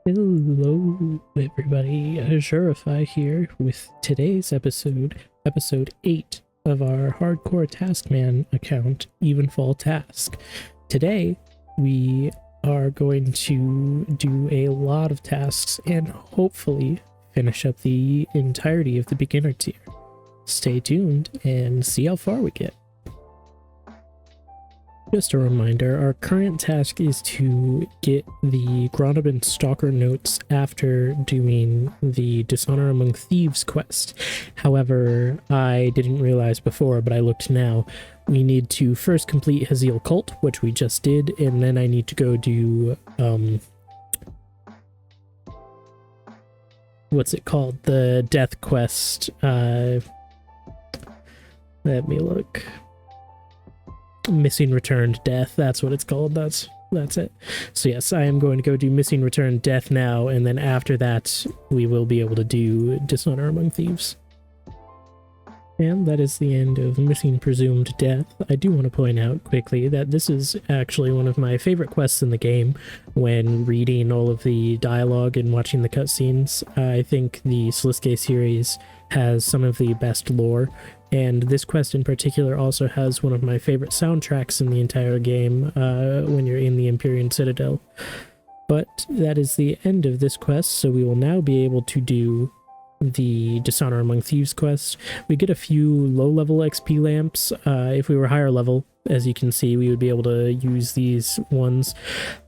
Hello, everybody. Azurify here with today's episode 8 of our Hardcore Taskman account, EvenfallTask. Today, we are going to do a lot of tasks and hopefully finish up the entirety of the beginner tier. Stay tuned and see how far we get. Just a reminder, our current task is to get the Gronabin Stalker notes after doing the Dishonor Among Thieves quest. However, I didn't realize before, but I looked now. We need to first complete Haziel Cult, which we just did, and then I need to go do, what's it called? The Death Quest. Let me look. Missing Returned Death, that's what it's called. That's it. So yes, I am going to go do Missing Returned Death now, and then after that we will be able to do Dishonor Among Thieves. And that is the end of Missing Presumed Death. I do want to point out quickly that this is actually one of my favorite quests in the game. When reading all of the dialogue and watching the cutscenes, I think the Sliske series has some of the best lore, and this quest in particular also has one of my favorite soundtracks in the entire game when you're in the Empyrean Citadel. But that is the end of this quest, so we will now be able to do the Dishonor Among Thieves quest. We get a few low-level XP lamps. If we were higher level, as you can see, we would be able to use these ones.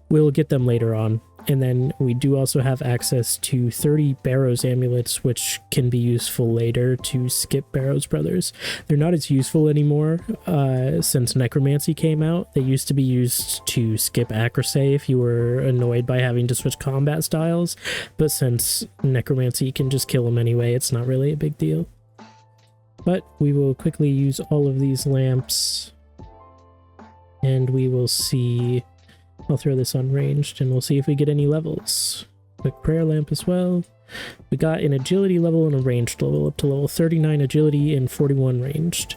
We'll get them later on. And then we do also have access to 30 Barrows amulets, which can be useful later to skip Barrows Brothers. They're not as useful anymore since Necromancy came out. They used to be used to skip Acrosay if you were annoyed by having to switch combat styles, but since Necromancy can just kill them anyway, it's not really a big deal. But we will quickly use all of these lamps, and we will see. I'll throw this on ranged and we'll see if we get any levels. Quick prayer lamp as well. We got an agility level and a ranged level, up to level 39 agility and 41 ranged.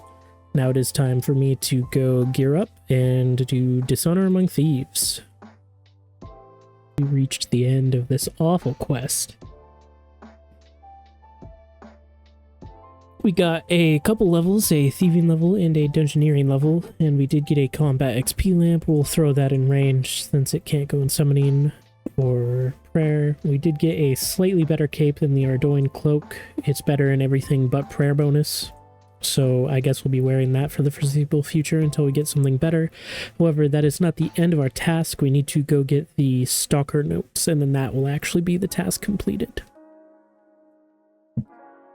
Now it is time for me to go gear up and do Dishonor Among Thieves. We reached the end of this awful quest. We got a couple levels, a thieving level and a dungeoneering level, and we did get a combat XP lamp. We'll throw that in range since it can't go in summoning or prayer. We did get a slightly better cape than the Ardoin cloak. It's better in everything but prayer bonus, so I guess we'll be wearing that for the foreseeable future until we get something better. However, that is not the end of our task. We need to go get the Stalker notes, and then that will actually be the task completed.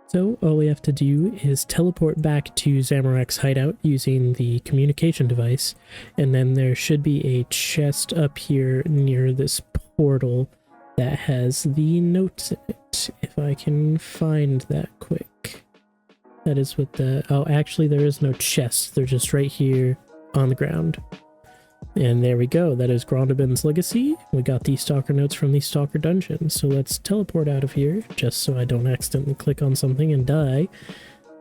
So all we have to do is teleport back to Zamorak's hideout using the communication device, and then there should be a chest up here near this portal that has the notes in it, if I can find that quick. That is what the... oh, actually there is no chest, they're just right here on the ground. And there we go, that is Gronabin's Legacy. We got the Stalker notes from the Stalker dungeon, so let's teleport out of here, just so I don't accidentally click on something and die.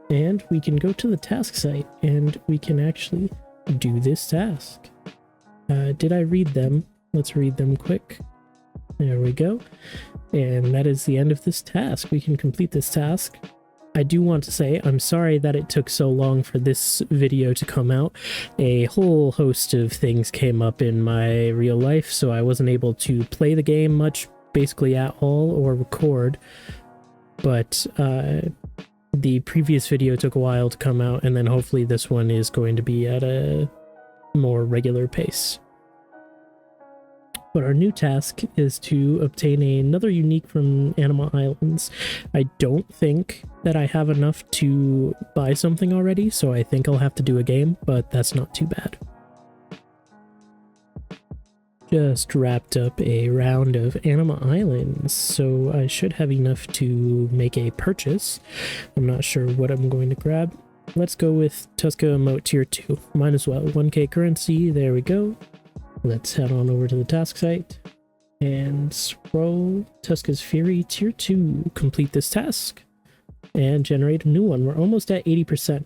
And we can go to the task site, and we can actually do this task. Did I read them? Let's read them quick. There we go. And that is the end of this task. We can complete this task. I do want to say I'm sorry that it took so long for this video to come out. A whole host of things came up in my real life, so I wasn't able to play the game much, basically at all, or record. But the previous video took a while to come out, and then hopefully this one is going to be at a more regular pace. But our new task is to obtain another unique from Anima Islands. I don't think that I have enough to buy something already, so I think I'll have to do a game, but that's not too bad. Just wrapped up a round of Anima Islands, so I should have enough to make a purchase. I'm not sure what I'm going to grab. Let's go with Tuska Emote Tier 2. Might as well. 1k currency, there we go. Let's head on over to the task site and scroll Tuska's Fury Tier 2. Complete this task and generate a new one. We're almost at 80%.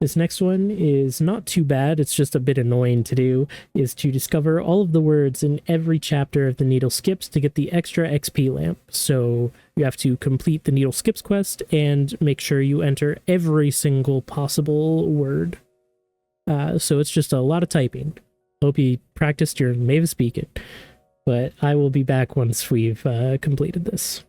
This next one is not too bad, it's just a bit annoying to do, is to discover all of the words in every chapter of the Needle Skips to get the extra XP lamp. So you have to complete the Needle Skips quest and make sure you enter every single possible word. So it's just a lot of typing. Hope you practiced your Mavis Beacon, but I will be back once we've completed this.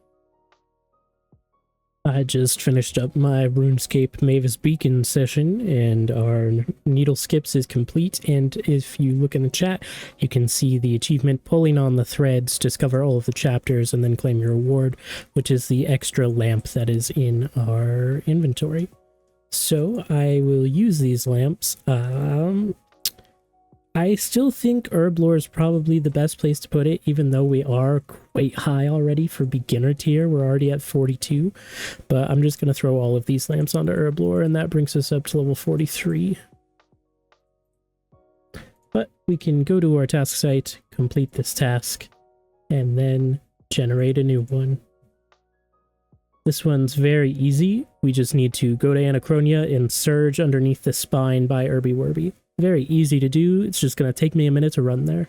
I just finished up my RuneScape Mavis Beacon session, and our Needle Skips is complete, and if you look in the chat, you can see the achievement pulling on the threads, discover all of the chapters, and then claim your reward, which is the extra lamp that is in our inventory. So I will use these lamps. I still think Herblore is probably the best place to put it, even though we are quite high already for beginner tier. We're already at 42, but I'm just going to throw all of these lamps onto Herblore, and that brings us up to level 43. But we can go to our task site, complete this task, and then generate a new one. This one's very easy. We just need to go to Anachronia and surge underneath the spine by Irby Werby. Very easy to do. It's just going to take me a minute to run there.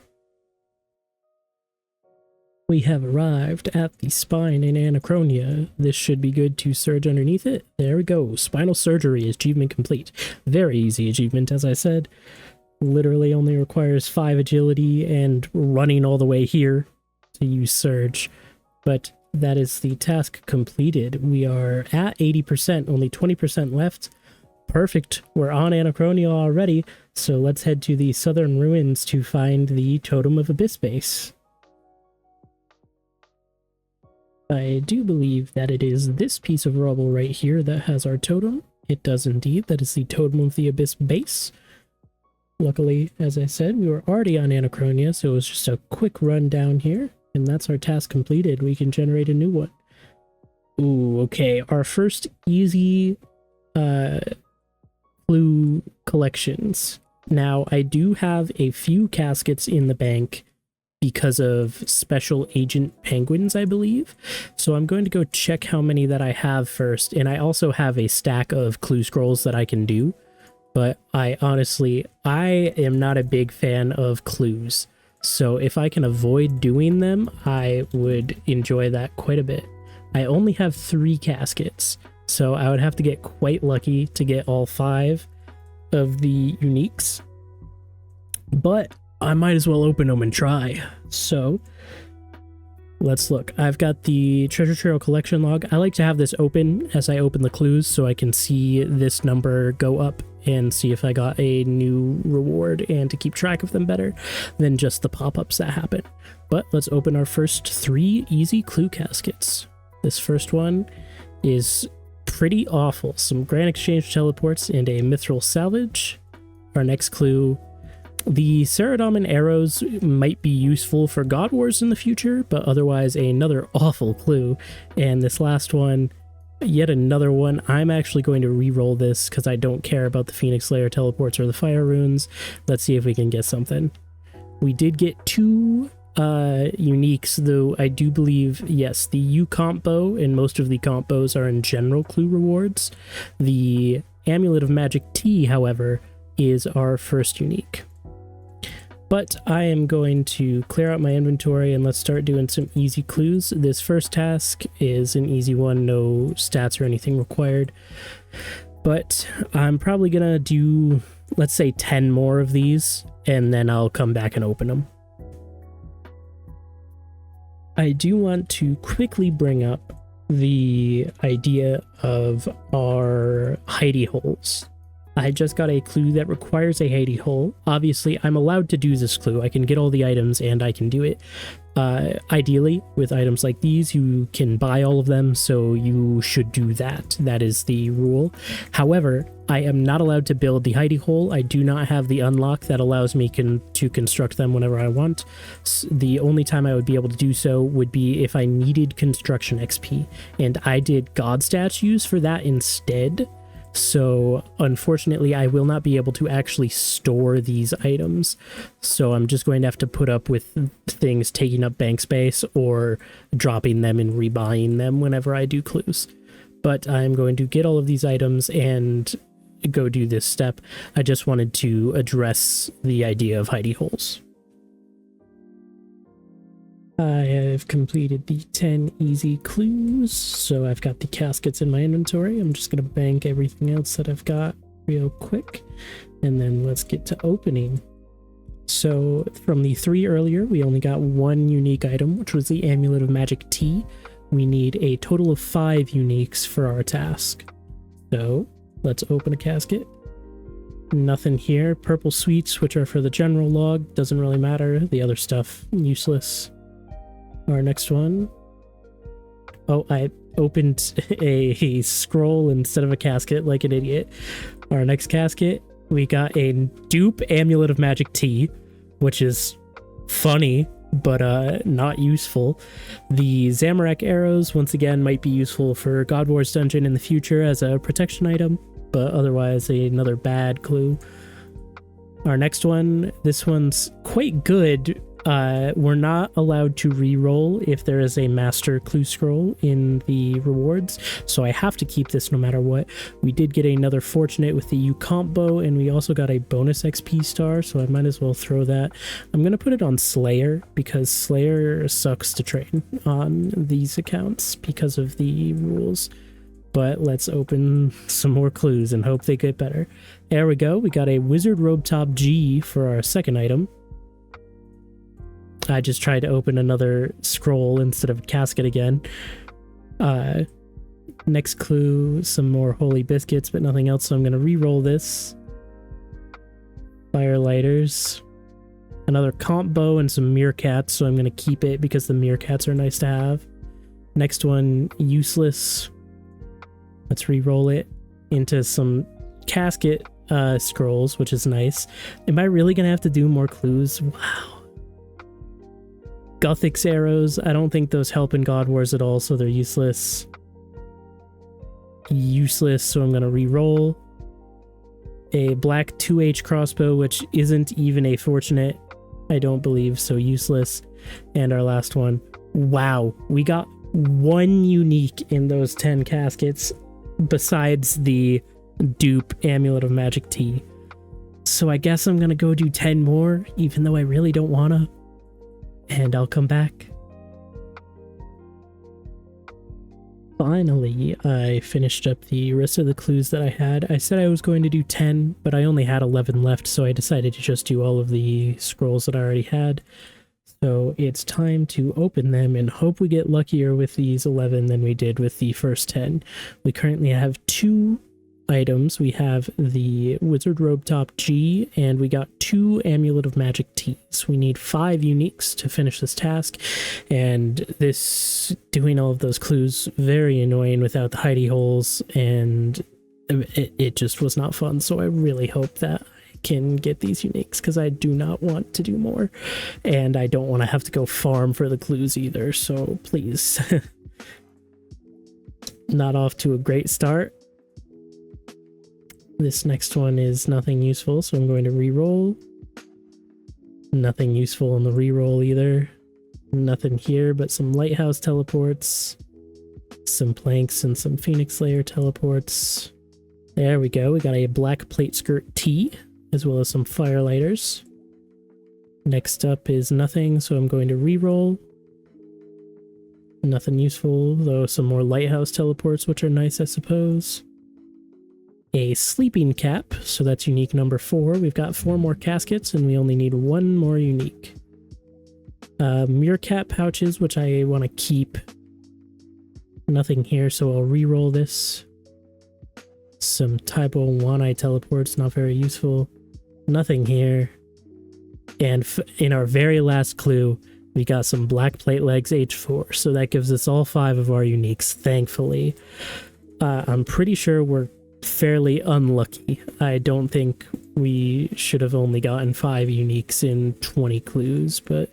We have arrived at the spine in Anachronia. This should be good to surge underneath it. There we go. Spinal surgery achievement complete. Very easy achievement, as I said. Literally only requires 5 agility and running all the way here to use surge. But that is the task completed. We are at 80%, only 20% left. Perfect. We're on Anachronia already, so let's head to the southern ruins to find the Totem of Abyss base. I do believe that it is this piece of rubble right here that has our totem. It does indeed. That is the Totem of the Abyss base. Luckily, as I said, we were already on Anachronia, so it was just a quick run down here, and that's our task completed. We can generate a new one. Ooh, okay. Our first easy clue collections. Now, I do have a few caskets in the bank because of Special Agent Penguins, I believe. So I'm going to go check how many that I have first, and I also have a stack of clue scrolls that I can do. But I am not a big fan of clues. So if I can avoid doing them, I would enjoy that quite a bit. I only have 3 caskets, so I would have to get quite lucky to get all 5 of the uniques. But I might as well open them and try. So let's look. I've got the treasure trail collection log. I like to have this open as I open the clues so I can see this number go up and see if I got a new reward and to keep track of them better than just the pop-ups that happen. But let's open our first 3 easy clue caskets. This first one is pretty awful. Some Grand Exchange teleports and a Mithril salvage. Our next clue, the Saradomin arrows might be useful for God Wars in the future, but otherwise another awful clue. And this last one, yet another one. I'm actually going to re-roll this because I don't care about the Phoenix Slayer teleports or the fire runes. Let's see if we can get something. We did get 2 uniques, though I do believe, yes, the U combo and most of the combos are in general clue rewards. The Amulet of Magic Tea, however, is our first unique. But I am going to clear out my inventory and let's start doing some easy clues. This first task is an easy one, no stats or anything required. But I'm probably gonna do, let's say 10 more of these, and then I'll come back and open them. I do want to quickly bring up the idea of our hidey holes. I just got a clue that requires a hidey hole. Obviously, I'm allowed to do this clue. I can get all the items and I can do it. Ideally, with items like these, you can buy all of them, so you should do that. That is the rule. However, I am not allowed to build the hidey hole. I do not have the unlock that allows me to construct them whenever I want. The only time I would be able to do so would be if I needed construction XP, and I did God statues for that instead. So unfortunately, I will not be able to actually store these items. So I'm just going to have to put up with things taking up bank space or dropping them and rebuying them whenever I do clues. But I'm going to get all of these items and go do this step. I just wanted to address the idea of hidey holes. I have completed the 10 easy clues, so I've got the caskets in my inventory. I'm just going to bank everything else that I've got real quick, and then let's get to opening. So from the 3 earlier, we only got 1 unique item, which was the Amulet of Magic Tea. We need a total of 5 uniques for our task. So let's open a casket. Nothing here. Purple sweets, which are for the general log, doesn't really matter. The other stuff, useless. Our next one. Oh, I opened a scroll instead of a casket like an idiot. Our next casket, we got a dupe Amulet of Magic Tea, which is funny, but not useful. The Zamorak arrows, once again, might be useful for God Wars Dungeon in the future as a protection item, but otherwise another bad clue. Our next one, this one's quite good. We're not allowed to re-roll if there is a master clue scroll in the rewards, so I have to keep this no matter what. We did get another fortunate with the U-Comp bow, and we also got a bonus XP star, so I might as well throw that. I'm going to put it on Slayer, because Slayer sucks to train on these accounts because of the rules. But let's open some more clues and hope they get better. There we go. We got a Wizard Robe Top G for our second item. I just tried to open another scroll instead of a casket again. Next clue, some more holy biscuits, but nothing else, so I'm going to re-roll this. Firelighters. Another comp bow and some meerkats, so I'm going to keep it because the meerkats are nice to have. Next one, useless. Let's re-roll it into some casket scrolls, which is nice. Am I really going to have to do more clues? Wow. Guthix arrows, I don't think those help in God Wars at all, so they're useless. Useless, so I'm going to re-roll. A black 2H crossbow, which isn't even a fortunate, I don't believe, so useless. And our last one. Wow, we got 1 unique in those 10 caskets, besides the dupe Amulet of Magic Tea. So I guess I'm going to go do 10 more, even though I really don't want to. And I'll come back. Finally, I finished up the rest of the clues that I had. I said I was going to do 10, but I only had 11 left, so I decided to just do all of the scrolls that I already had. So it's time to open them and hope we get luckier with these 11 than we did with the first 10. We currently have 2 items. We have the Wizard Robe Top G, and we got 2 Amulet of Magic Teas. We need 5 uniques to finish this task, and this, doing all of those clues, very annoying without the hidey holes, and it just was not fun, so I really hope that I can get these uniques, because I do not want to do more, and I don't want to have to go farm for the clues either, so please. Not off to a great start. This next one is nothing useful, so I'm going to re-roll. Nothing useful in the re-roll either. Nothing here but some lighthouse teleports, some planks, and some Phoenix Slayer teleports. There we go. We got a black plate skirt tee, as well as some firelighters. Next up is nothing, so I'm going to re-roll. Nothing useful, though some more lighthouse teleports, which are nice, I suppose. A sleeping cap, so that's unique number 4. We've got 4 more caskets, and we only need 1 more unique. Meerkat pouches, which I want to keep. Nothing here, so I'll re-roll this. Some Taibo and Wanai teleports, not very useful. Nothing here. And in our very last clue, we got some black plate legs H4, so that gives us all 5 of our uniques, thankfully. I'm pretty sure we're fairly unlucky. I don't think we should have only gotten 5 uniques in 20 clues, but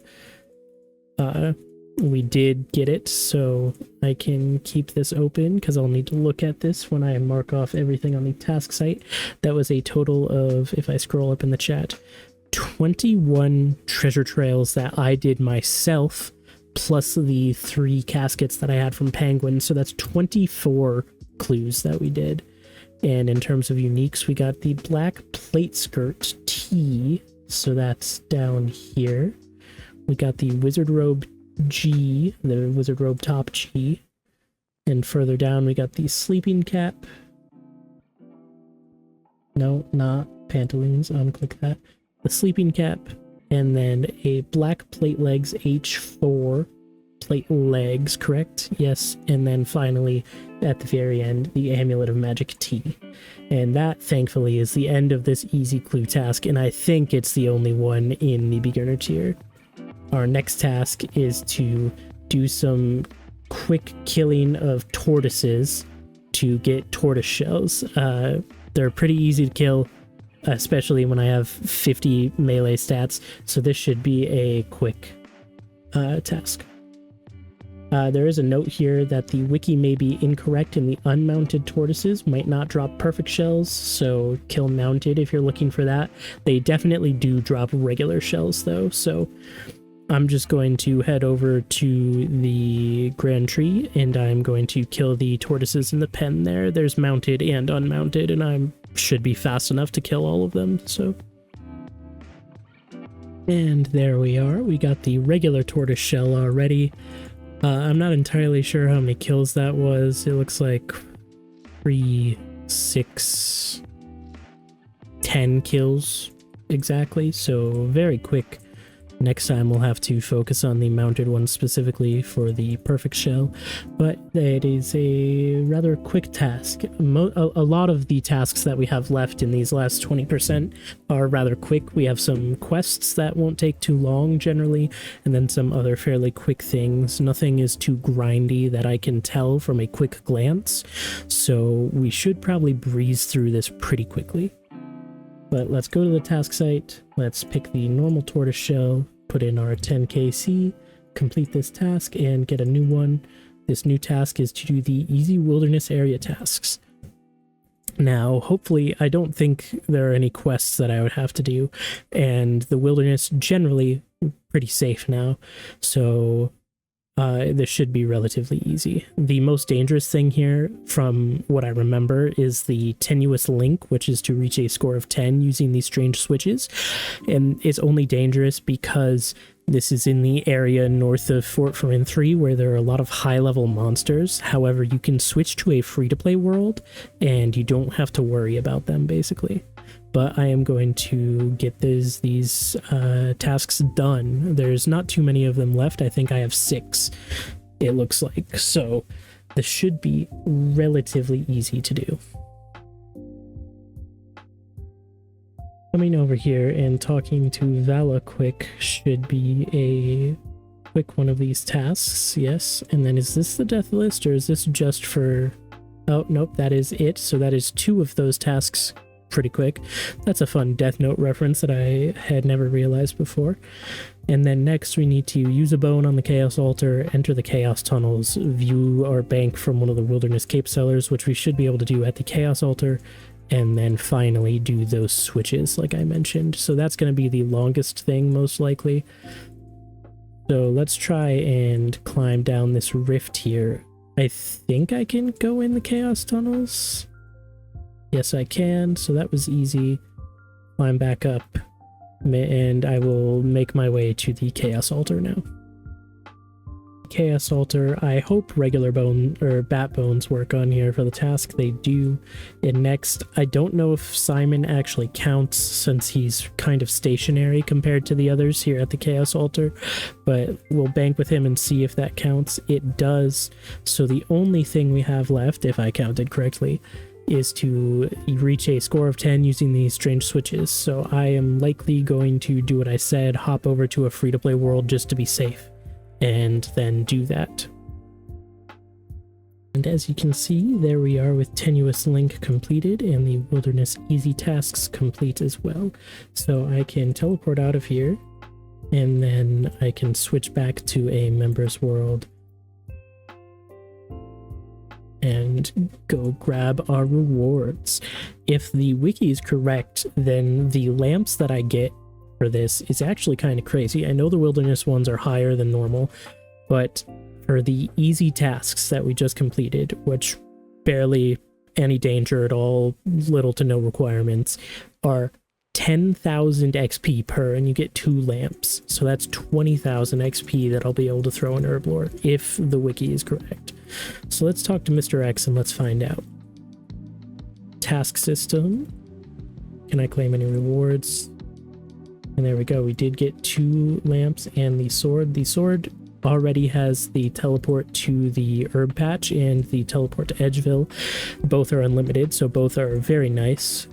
we did get it, so I can keep this open because I'll need to look at this when I mark off everything on the task site. That was a total of, if I scroll up in the chat, 21 treasure trails that I did myself, plus the 3 caskets that I had from Penguin, so that's 24 clues that we did. And in terms of uniques, we got the black plate skirt T, so that's down here. We got the wizard robe G, the wizard robe top G. And further down, we got the sleeping cap. No, not pantaloons, unclick that. The sleeping cap, and then a black plate legs H4. Plate legs, correct? Yes. And then finally, at the very end, the amulet of magic T. And that, thankfully, is the end of this easy clue task, and I think it's the only one in the beginner tier. Our next task is to do some quick killing of tortoises to get tortoise shells. They're pretty easy to kill, especially when I have 50 melee stats, so this should be a quick task. There is a note here that the wiki may be incorrect and the unmounted tortoises might not drop perfect shells, so kill mounted if you're looking for that. They definitely do drop regular shells though, so I'm just going to head over to the Grand Tree and I'm going to kill the tortoises in the pen there. There's mounted and unmounted, and I should be fast enough to kill all of them, so... And there we are. We got the regular tortoise shell already. I'm not entirely sure how many kills that was. It looks like 3, 6, 10 kills exactly, so very quick. Next time we'll have to focus on the mounted one specifically for the perfect shell, but it is a rather quick task. A lot of the tasks that we have left in these last 20% are rather quick. We have some quests that won't take too long generally, and then some other fairly quick things. Nothing is too grindy that I can tell from a quick glance, so we should probably breeze through this pretty quickly. But let's go to the task site, let's pick the normal tortoise shell, put in our 10kc, complete this task, and get a new one. This new task is to do the easy wilderness area tasks. Now, hopefully, I don't think there are any quests that I would have to do, and the wilderness generally pretty safe now, so this should be relatively easy. The most dangerous thing here, from what I remember, is the tenuous link, which is to reach a score of 10 using these strange switches, and it's only dangerous because this is in the area north of Fort Farin 3 where there are a lot of high-level monsters. However, you can switch to a free-to-play world, and you don't have to worry about them, basically. But I am going to get these tasks done. There's not too many of them left. I think I have 6, it looks like. So this should be relatively easy to do. Coming over here and talking to Vala quick should be a quick one of these tasks. Yes. And then is this the death list, or is this just for... Oh, nope, that is it. So that is 2 of those tasks pretty quick. That's a fun Death Note reference that I had never realized before. And then next we need to use a bone on the Chaos Altar, enter the Chaos Tunnels, view our bank from one of the Wilderness Cape Sellers, which we should be able to do at the Chaos Altar, and then finally do those switches like I mentioned. So that's going to be the longest thing most likely. So let's try and climb down this rift here. I think I can go in the Chaos Tunnels. Yes, I can, so that was easy. Climb back up, and I will make my way to the Chaos Altar now. Chaos Altar, I hope regular bone or bat bones work on here for the task. They do. And next, I don't know if Simon actually counts since he's kind of stationary compared to the others here at the Chaos Altar, but we'll bank with him and see if that counts. It does. So the only thing we have left, if I counted correctly, is to reach a score of 10 using these strange switches. So I am likely going to do what I said, hop over to a free-to-play world just to be safe, and then do that. And as you can see, there we are with Tenuous Link completed and the Wilderness Easy tasks complete as well. So I can teleport out of here, and then I can switch back to a member's world and go grab our rewards. If the wiki is correct, then the lamps that I get for this is actually kind of crazy. I know the wilderness ones are higher than normal, but for the easy tasks that we just completed, which barely any danger at all, little to no requirements, are 10,000 XP per, and you get 2 lamps. So that's 20,000 XP that I'll be able to throw in Herblore, if the wiki is correct. So let's talk to Mr. X and let's find out. Task system. Can I claim any rewards? And there we go. We did get 2 lamps and the sword. The sword already has the teleport to the herb patch and the teleport to Edgeville. Both are unlimited, so both are very nice.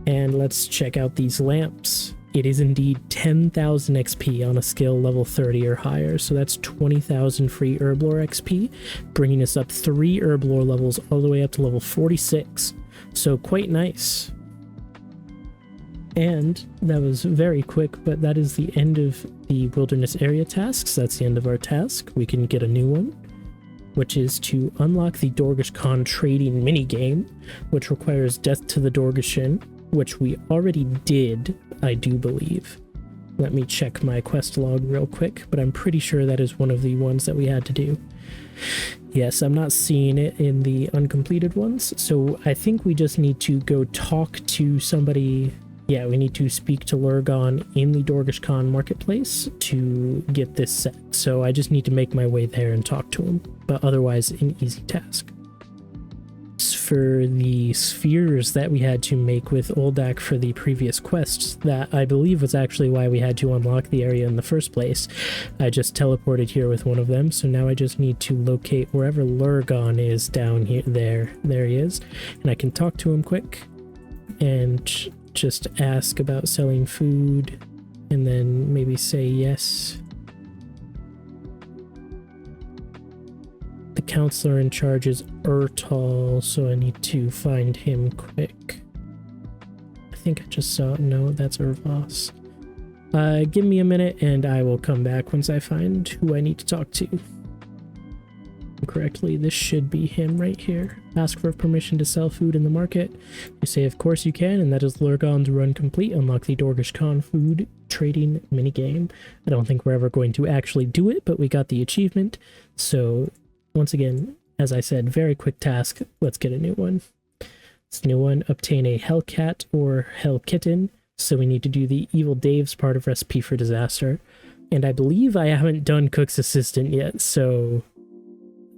And let's check out these lamps. It is indeed 10,000 XP on a skill level 30 or higher, so that's 20,000 free Herblore XP, bringing us up 3 Herblore levels all the way up to level 46. So quite nice. And that was very quick, but that is the end of the wilderness area tasks. That's the end of our task. We can get a new one, which is to unlock the Dorgish Khan trading minigame, which requires Death to the Dorgishin, which we already did, I do believe. Let me check my quest log real quick, but I'm pretty sure that is one of the ones that we had to do. Yes, I'm not seeing it in the uncompleted ones, so I think we just need to go talk to somebody. Yeah, we need to speak to Lurgon in the Dorgish Khan marketplace to get this set. So I just need to make my way there and talk to him, but otherwise an easy task. For the spheres that we had to make with Oldak for the previous quests, that I believe was actually why we had to unlock the area in the first place. I just teleported here with one of them, so now I just need to locate wherever Lurgon is down here. There he is, and I can talk to him quick and just ask about selling food, and then maybe say yes. The counselor in charge is Urtal, so I need to find him quick. I think I just saw... No, that's Urvas. Give me a minute and I will come back once I find who I need to talk to. Correctly, this should be him right here. Ask for permission to sell food in the market. You say of course you can, and that is Lurgon's run complete. Unlock the Dorgish Khan food trading minigame. I don't think we're ever going to actually do it, but we got the achievement. So once again, as I said, very quick task. Let's get a new one. This new one, obtain a Hellcat or Hellkitten. So we need to do the Evil Dave's part of Recipe for Disaster. And I believe I haven't done Cook's Assistant yet, so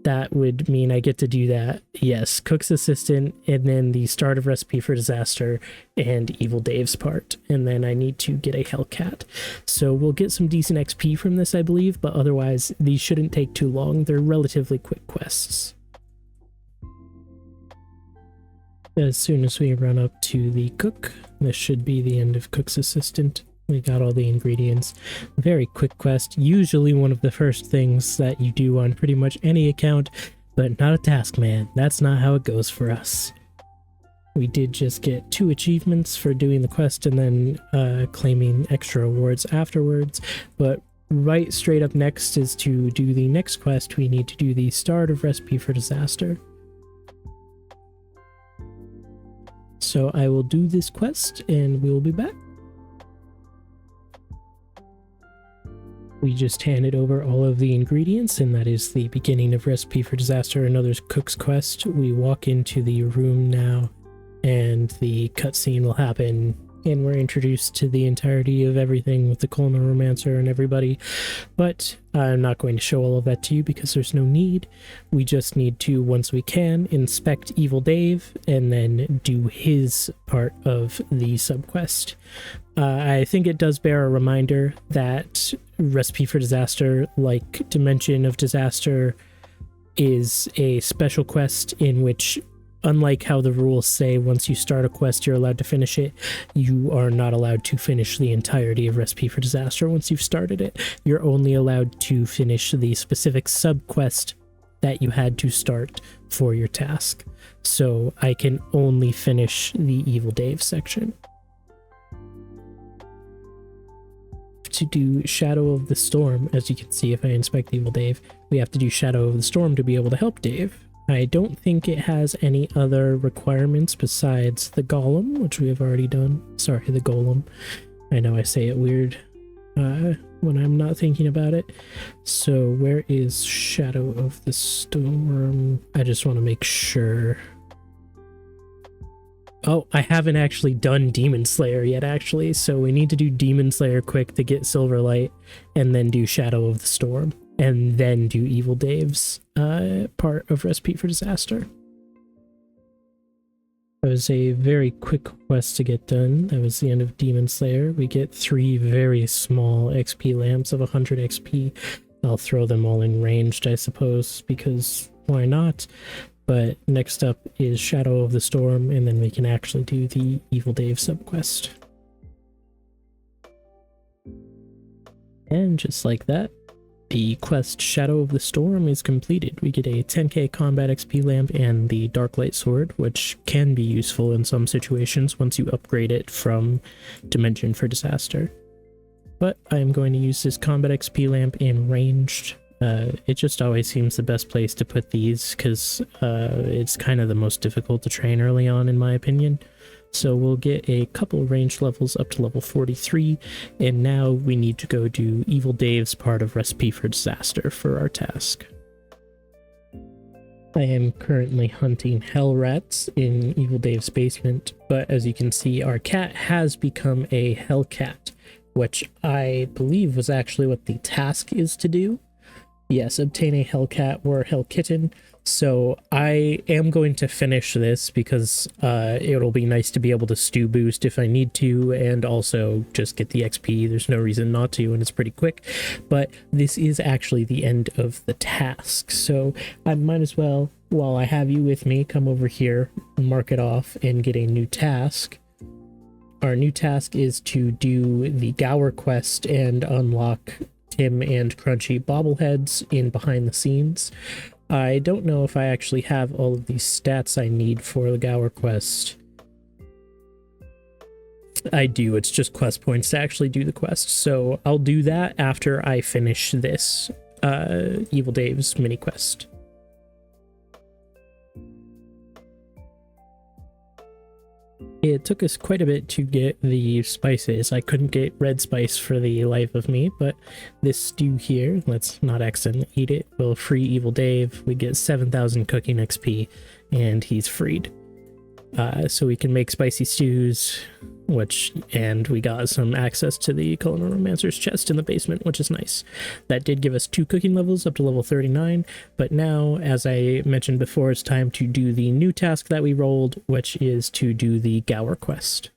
that would mean I get to do that. Yes, Cook's Assistant, and then the start of Recipe for Disaster, and Evil Dave's part. And then I need to get a Hellcat. So we'll get some decent XP from this, I believe, but otherwise these shouldn't take too long. They're relatively quick quests. As soon as we run up to the cook, this should be the end of Cook's Assistant. We got all the ingredients. Very quick quest, usually one of the first things that you do on pretty much any account, but not a Taskman. That's not how it goes for us. We did just get 2 achievements for doing the quest and then claiming extra awards afterwards, but right straight up next is to do the next quest. We need to do the start of Recipe for Disaster. So I will do this quest and we will be back. We just handed over all of the ingredients, and that is the beginning of Recipe for Disaster, another cook's quest. We walk into the room now, and the cutscene will happen, and we're introduced to the entirety of everything with the Colonoromancer and everybody. But I'm not going to show all of that to you because there's no need. We just need to, once we can, inspect Evil Dave, and then do his part of the subquest. I think it does bear a reminder that Recipe for Disaster, like Dimension of Disaster, is a special quest in which, unlike how the rules say once you start a quest you're allowed to finish it, you are not allowed to finish the entirety of Recipe for Disaster once you've started it. You're only allowed to finish the specific subquest that you had to start for your task. So I can only finish the Evil Dave section. To do Shadow of the Storm, as you can see if I inspect Evil Dave, we have to do Shadow of the Storm to be able to help Dave. I don't think it has any other requirements besides the Golem, which we have already done. Sorry, the Golem. I know I say it weird when I'm not thinking about it. So where is Shadow of the Storm? I just want to make sure. Oh, I haven't actually done Demon Slayer yet, actually. So we need to do Demon Slayer quick to get Silverlight, and then do Shadow of the Storm, and then do Evil Dave's part of Recipe for Disaster. That was a very quick quest to get done. That was the end of Demon Slayer. We get 3 very small XP lamps of 100 XP. I'll throw them all in ranged, I suppose, because why not? But next up is Shadow of the Storm, and then we can actually do the Evil Dave subquest. And just like that, the quest Shadow of the Storm is completed. We get a 10k combat XP lamp and the Darklight Sword, which can be useful in some situations once you upgrade it from Dimension for Disaster. But I am going to use this combat XP lamp in ranged. It just always seems the best place to put these, because it's kind of the most difficult to train early on, in my opinion. So we'll get a couple range levels up to level 43, and now we need to go do Evil Dave's part of Recipe for Disaster for our task. I am currently hunting hell rats in Evil Dave's basement, but as you can see, our cat has become a hell cat, which I believe was actually what the task is to do. Yes, obtain a Hellcat or Hell Kitten. So I am going to finish this because it'll be nice to be able to stew boost if I need to, and also just get the XP. There's no reason not to, and it's pretty quick. But this is actually the end of the task, so I might as well, while I have you with me, come over here, mark it off, and get a new task. Our new task is to do the Gower quest and unlock Tim and Crunchy bobbleheads in behind the scenes. I don't know if I actually have all of the stats I need for the Gower quest. I do, it's just quest points to actually do the quest, so I'll do that after I finish this Evil Dave's mini quest. It took us quite a bit to get the spices. I couldn't get red spice for the life of me, but this stew here, let's not accidentally eat it, will free Evil Dave. We get 7,000 cooking XP, and he's freed. So we can make spicy stews, and we got some access to the Culinary Romancer's chest in the basement, which is nice. That did give us 2 cooking levels up to level 39, but now, as I mentioned before, it's time to do the new task that we rolled, which is to do the Gower quest.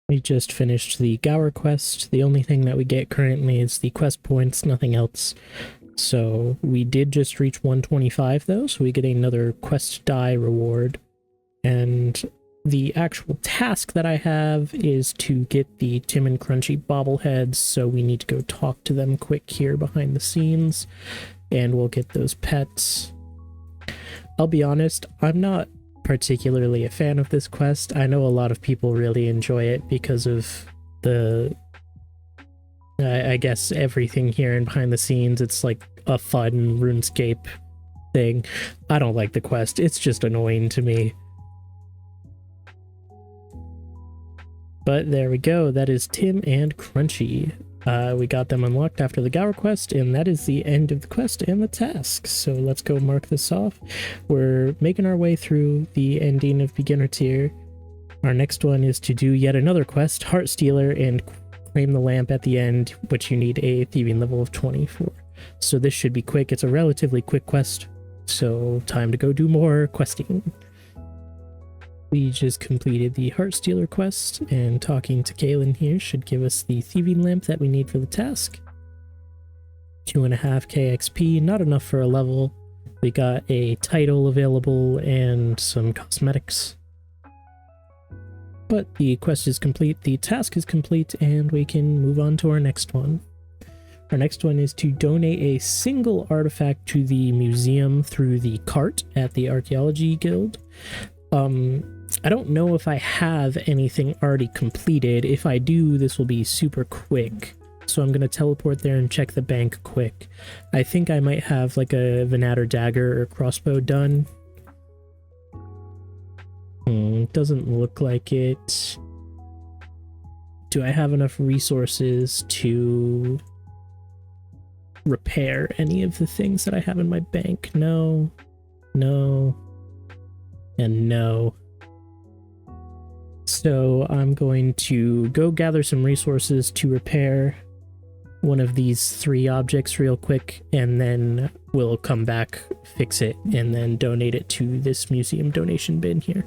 We just finished the Gower quest. The only thing that we get currently is the quest points, nothing else. So we did just reach 125 though, so we get another quest die reward. And the actual task that I have is to get the Tim and Crunchy bobbleheads, so we need to go talk to them quick here behind the scenes, and we'll get those pets. I'll be honest, I'm not particularly a fan of this quest. I know a lot of people really enjoy it because of the I guess everything here and behind the scenes. It's like a fun RuneScape thing. I don't like the quest. It's just annoying to me. But there we go. That is Tim and Crunchy. We got them unlocked after the Gower quest, and that is the end of the quest and the task. So let's go mark this off. We're making our way through the ending of Beginner Tier. Our next one is to do yet another quest, Heart Stealer, and claim the lamp at the end, which you need a thieving level of 20 for. So this should be quick. It's a relatively quick quest, so time to go do more questing. We just completed the Heart Stealer quest, and talking to Galen here should give us the thieving lamp that we need for the task. 2.5k XP, not enough for a level. We got a title available and some cosmetics. But the quest is complete, the task is complete, and we can move on to our next one. Our next one is to donate a single artifact to the museum through the cart at the Archaeology Guild. I don't know if I have anything already completed. If I do, this will be super quick. So I'm going to teleport there and check the bank quick. I think I might have like a Venator dagger or crossbow done. Doesn't look like it. Do I have enough resources to repair any of the things that I have in my bank? No. and no. So I'm going to go gather some resources to repair one of these 3 objects real quick, and then we'll come back, fix it, and then donate it to this museum donation bin here.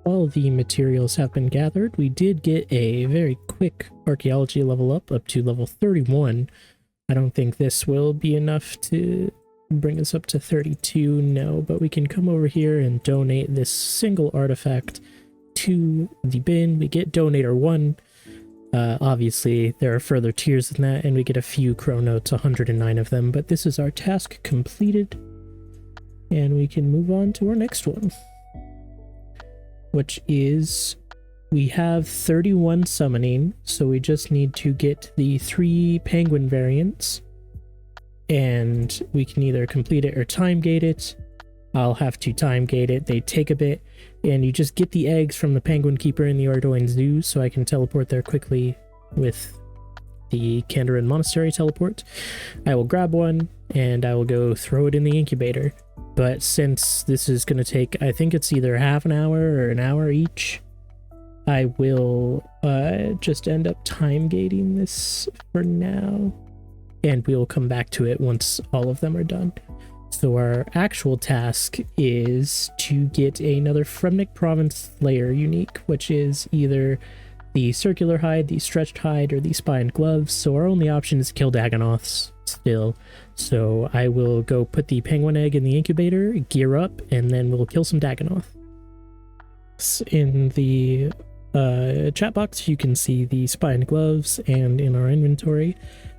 All the materials have been gathered. We did get a very quick archaeology level up to level 31. I don't think this will be enough to bring us up to 32, no, but we can come over here and donate this single artifact to the bin. We get donator 1. Obviously, there are further tiers than that, and we get a few chronotes, 109 of them, but this is our task completed, and we can move on to our next one, which is we have 31 summoning, so we just need to get the 3 penguin variants, and we can either complete it or time gate it. I'll have to time gate it. They take a bit, and you just get the eggs from the penguin keeper in the Ardoin Zoo, so I can teleport there quickly with the Kandarin Monastery teleport. I will grab one, and I will go throw it in the incubator. But since this is going to take, I think it's either half an hour or an hour each, I will just end up time gating this for now, and we will come back to it once all of them are done. So our actual task is to get another Fremnik Province Slayer unique, which is either the circular hide, the stretched hide, or the spined gloves. So our only option is to kill Dagonoths still. So I will go put the penguin egg in the incubator, gear up, and then we'll kill some Dagonoth. In the chat box, you can see the spined gloves and in our inventory.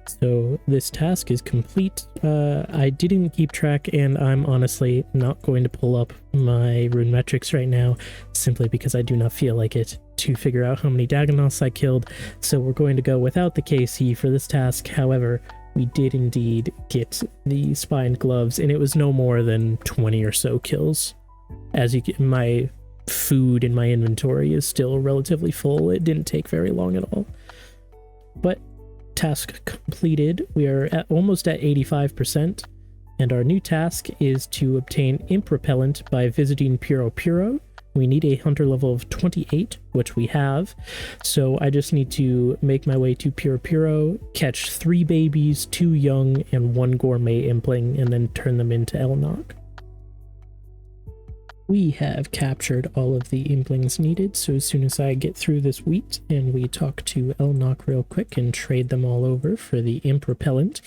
So this task is complete. I didn't keep track, and I'm honestly not going to pull up my rune metrics right now, simply because I do not feel like it to figure out how many Dagonoths I killed. So we're going to go without the KC for this task. However, we did indeed get the spined gloves, and it was no more than 20 or so kills. As you get, my food in my inventory is still relatively full. It didn't take very long at all. But task completed. We are almost at 85%, and our new task is to obtain imp repellent by visiting Puro Puro. We need a hunter level of 28, which we have, so I just need to make my way to Puro Puro, catch 3 babies, 2 young, and 1 gourmet impling, and then turn them into Elnok. We have captured all of the implings needed, so as soon as I get through this wheat and we talk to Elnok real quick and trade them all over for the imp repellent,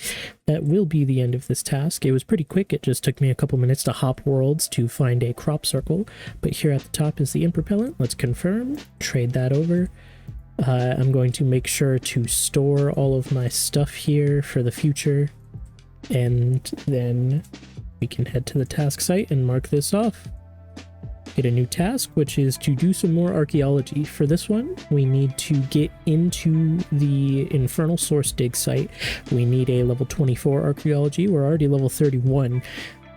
that will be the end of this task. It was pretty quick. It just took me a couple minutes to hop worlds to find a crop circle, but here at the top is the imp repellent. Let's confirm, trade that over. I'm going to make sure to store all of my stuff here for the future, and then we can head to the task site and mark this off. Get a new task, which is to do some more archaeology. For this one, we need to get into the Infernal Source dig site. We need a level 24 archaeology. We're already level 31,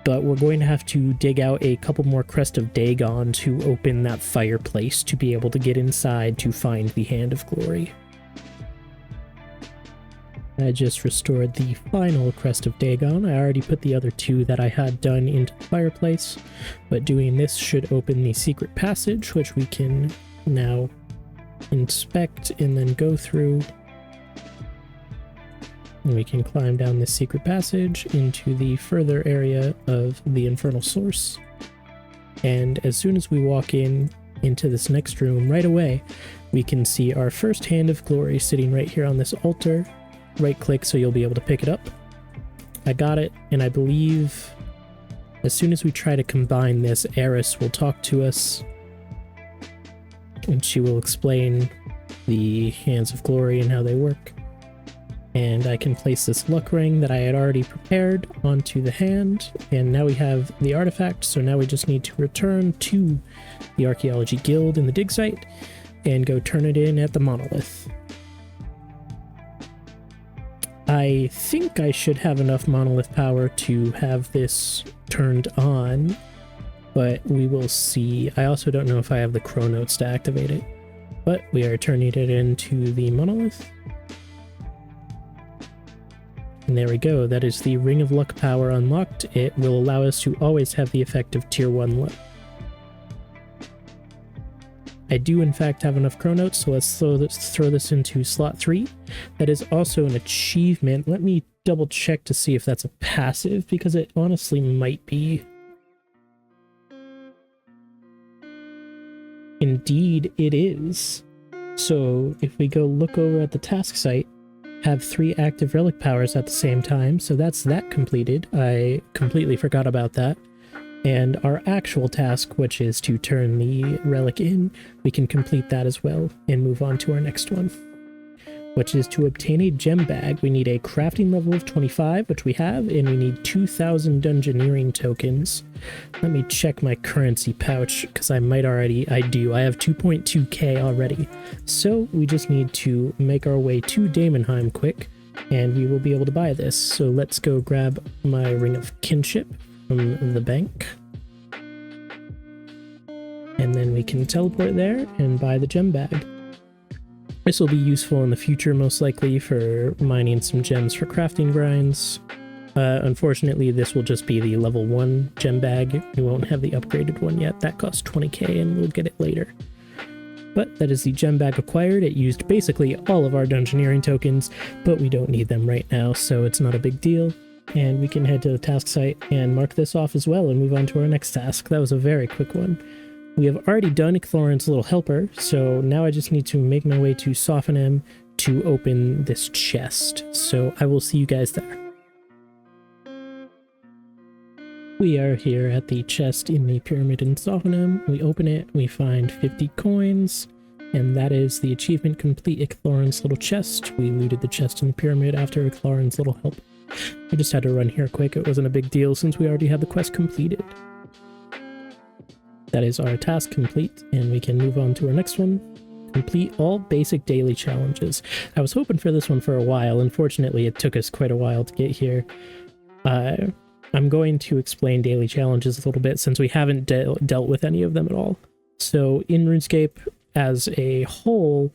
but we're going to have to dig out a couple more Crest of Dagon to open that fireplace to be able to get inside to find the Hand of Glory. I just restored the final Crest of Dagon. I already put the other 2 that I had done into the fireplace, but doing this should open the secret passage, which we can now inspect and then go through. And we can climb down this secret passage into the further area of the Infernal Source. And as soon as we walk into this next room, right away, we can see our first Hand of Glory sitting right here on this altar. Right click so you'll be able to pick it up. I got it, and I believe as soon as we try to combine this, Eris will talk to us, and she will explain the Hands of Glory and how they work. And I can place this luck ring that I had already prepared onto the hand, and now we have the artifact, so now we just need to return to the Archaeology Guild in the dig site and go turn it in at the monolith. I think I should have enough monolith power to have this turned on, but we will see. I also don't know if I have the chronotes to activate it, but we are turning it into the monolith. And there we go. That is the Ring of Luck power unlocked. It will allow us to always have the effect of tier 1 luck. I do in fact have enough chronotes, so let's throw this into slot 3. That is also an achievement. Let me double check to see if that's a passive, because it honestly might be. Indeed it is. So if we go look over at the task site, have 3 active relic powers at the same time, so that's that completed. I completely forgot about that. And our actual task, which is to turn the relic in, we can complete that as well and move on to our next one, which is to obtain a gem bag. We need a crafting level of 25, which we have, and we need 2,000 dungeoneering tokens. Let me check my currency pouch, because I do. I have 2.2k already. So we just need to make our way to Daemonheim quick, and we will be able to buy this. So let's go grab my Ring of Kinship from the bank, and then we can teleport there and buy the gem bag. This will be useful in the future, most likely, for mining some gems for crafting grinds. Unfortunately, this will just be the level 1 gem bag. We won't have the upgraded one yet. That costs 20k, and we'll get it later. But that is the gem bag acquired. It used basically all of our dungeoneering tokens, but we don't need them right now, so it's not a big deal. And we can head to the task site and mark this off as well and move on to our next task. That was a very quick one. We have already done Icthlorin's little helper, so now I just need to make my way to Sophonem to open this chest. So I will see you guys there. We are here at the chest in the pyramid in Sophonem. We open it, we find 50 coins, and that is the achievement complete Icthlorin's little chest. We looted the chest in the pyramid after Icthlorin's little help. I just had to run here quick. It wasn't a big deal since we already had the quest completed. That is our task complete, and we can move on to our next one. Complete all basic daily challenges. I was hoping for this one for a while. Unfortunately, it took us quite a while to get here. I'm going to explain daily challenges a little bit since we haven't dealt with any of them at all. So in RuneScape as a whole,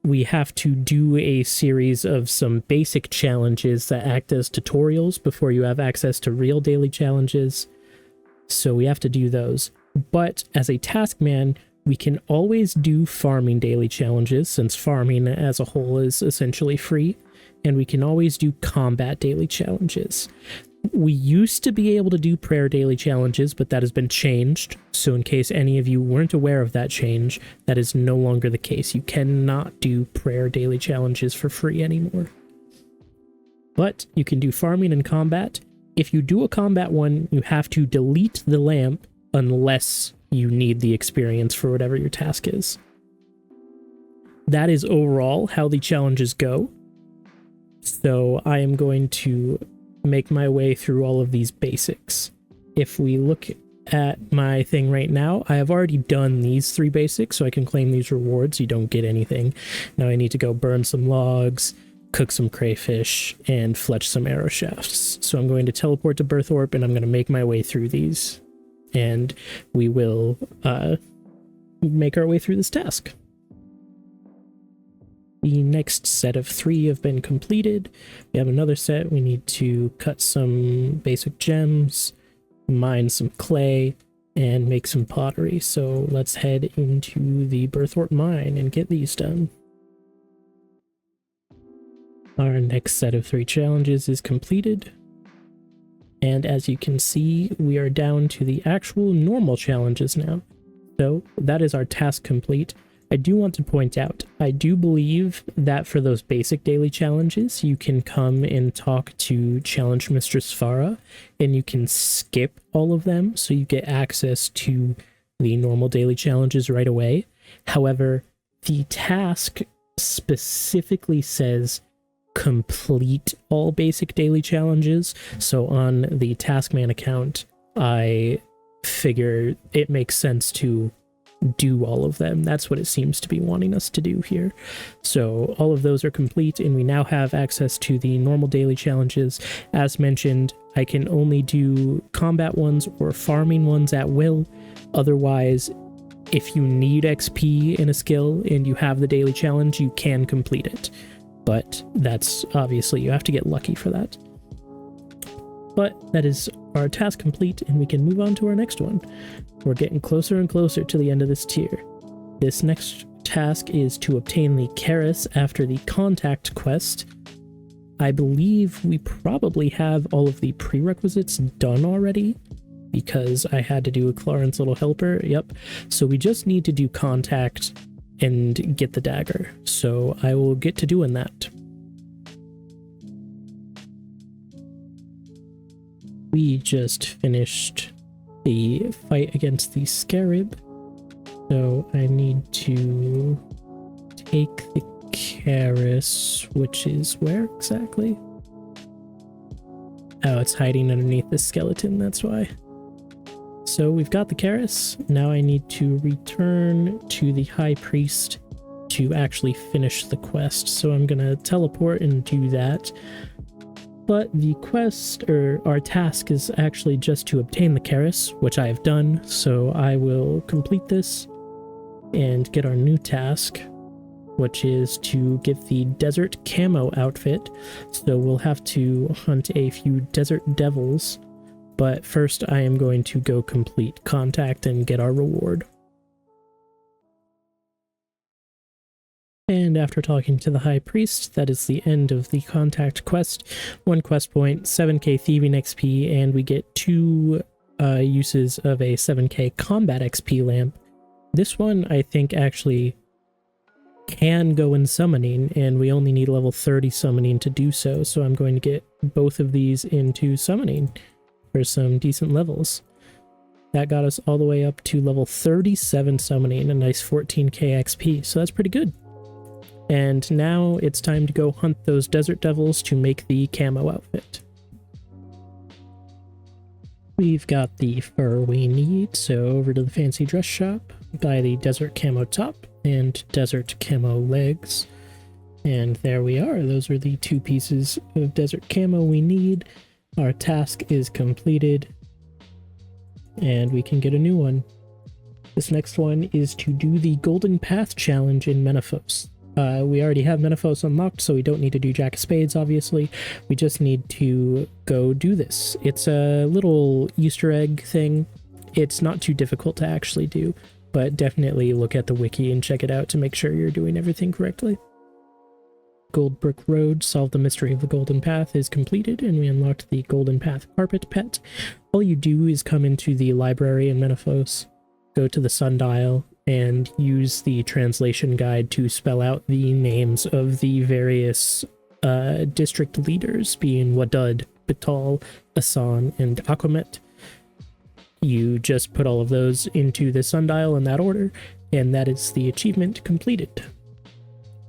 we have to do a series of some basic challenges that act as tutorials before you have access to real daily challenges. So we have to do those. But as a taskman, we can always do farming daily challenges, since farming as a whole is essentially free. And we can always do combat daily challenges. We used to be able to do prayer daily challenges, but that has been changed. So in case any of you weren't aware of that change, that is no longer the case. You cannot do prayer daily challenges for free anymore. But you can do farming and combat. If you do a combat one, you have to delete the lamp unless you need the experience for whatever your task is. That is overall how the challenges go. So I am going to make my way through all of these basics. If we look at my thing right now, I have already done these 3 basics, so I can claim these rewards. You don't get anything. Now I need to go burn some logs, cook some crayfish, and fletch some arrow shafts. So I'm going to teleport to Birthorpe, and I'm going to make my way through these. And we will make our way through this task. The next set of 3 have been completed. We have another set. We need to cut some basic gems, mine some clay, and make some pottery. So let's head into the Birthorpe mine and get these done. Our next set of 3 challenges is completed. And as you can see, we are down to the actual normal challenges now. So that is our task complete. I do want to point out, I do believe that for those basic daily challenges, you can come and talk to Challenge Mistress Farah, and you can skip all of them, so you get access to the normal daily challenges right away. However, the task specifically says complete all basic daily challenges, so on the Taskman account, I figure it makes sense to do all of them. That's what it seems to be wanting us to do here. So all of those are complete, and we now have access to the normal daily challenges. As mentioned, I can only do combat ones or farming ones at will. Otherwise, if you need XP in a skill and you have the daily challenge, you can complete it. But that's obviously, you have to get lucky for that. But that is our task complete, and we can move on to our next one. We're getting closer and closer to the end of this tier. This next task is to obtain the Karis after the contact quest. I believe we probably have all of the prerequisites done already, because I had to do a Clarence Little Helper. Yep. So we just need to do contact and get the dagger. So I will get to doing that. We just finished the fight against the Scarab. So I need to take the Karis, which is where exactly? Oh, it's hiding underneath the skeleton, that's why. So we've got the Karis. Now I need to return to the High Priest to actually finish the quest. So I'm gonna teleport and do that. But the quest, or our task, is actually just to obtain the Karis, which I have done. So I will complete this and get our new task, which is to get the desert camo outfit. So we'll have to hunt a few desert devils. But first I am going to go complete contact and get our reward. And after talking to the High Priest, that is the end of the contact quest. 1 quest point, 7k thieving XP, and we get 2 uses of a 7k combat XP lamp. This one I think actually can go in summoning, and we only need level 30 summoning to do so. So I'm going to get both of these into summoning for some decent levels. That got us all the way up to level 37 summoning, a nice 14k XP, so that's pretty good. And now it's time to go hunt those desert devils to make the camo outfit. We've got the fur we need, so over to the fancy dress shop, buy the desert camo top and desert camo legs. And there we are, those are the 2 pieces of desert camo we need. Our task is completed, and we can get a new one. This next one is to do the Golden Path challenge in Menaphos. We already have Menaphos unlocked, so we don't need to do Jack of Spades, obviously. We just need to go do this. It's a little Easter egg thing. It's not too difficult to actually do, but definitely look at the wiki and check it out to make sure you're doing everything correctly. Gold Brick Road, Solve the Mystery of the Golden Path is completed, and we unlocked the Golden Path Carpet Pet. All you do is come into the library in Menaphos, go to the sundial, and use the translation guide to spell out the names of the various district leaders, being Wadud, Batal, Asan, and Akwamet. You just put all of those into the sundial in that order, and that is the achievement completed.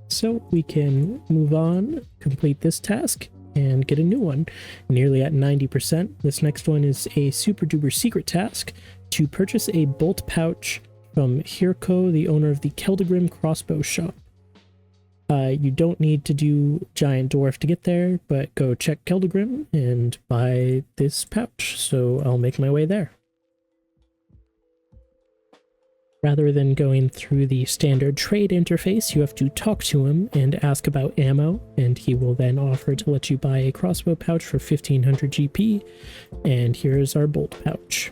So we can move on, complete this task, and get a new one. Nearly at 90%. This next one is a super duper secret task to purchase a bolt pouch from Hirko, the owner of the Keldegrim crossbow shop. You don't need to do Giant Dwarf to get there, but go check Keldegrim and buy this pouch, so I'll make my way there. Rather than going through the standard trade interface, you have to talk to him and ask about ammo, and he will then offer to let you buy a crossbow pouch for 1500 GP, and here's our bolt pouch.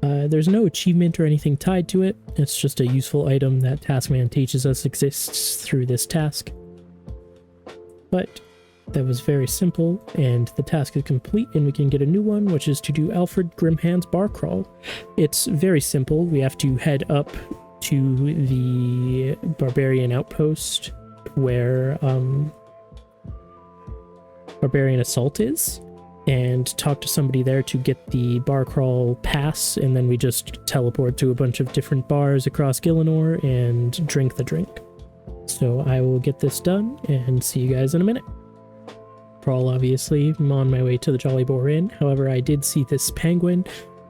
There's no achievement or anything tied to it, it's just a useful item that Taskman teaches us exists through this task. But that was very simple, and the task is complete, and we can get a new one, which is to do Alfred Grimhand's bar crawl. It's very simple. We have to head up to the Barbarian Outpost where Barbarian Assault is, and talk to somebody there to get the bar crawl pass, and then we just teleport to a bunch of different bars across Gielinor and drink the drink. So I will get this done and see you guys in a minute. Crawl, obviously, I'm on my way to the Jolly Boar Inn. However, I did see this penguin,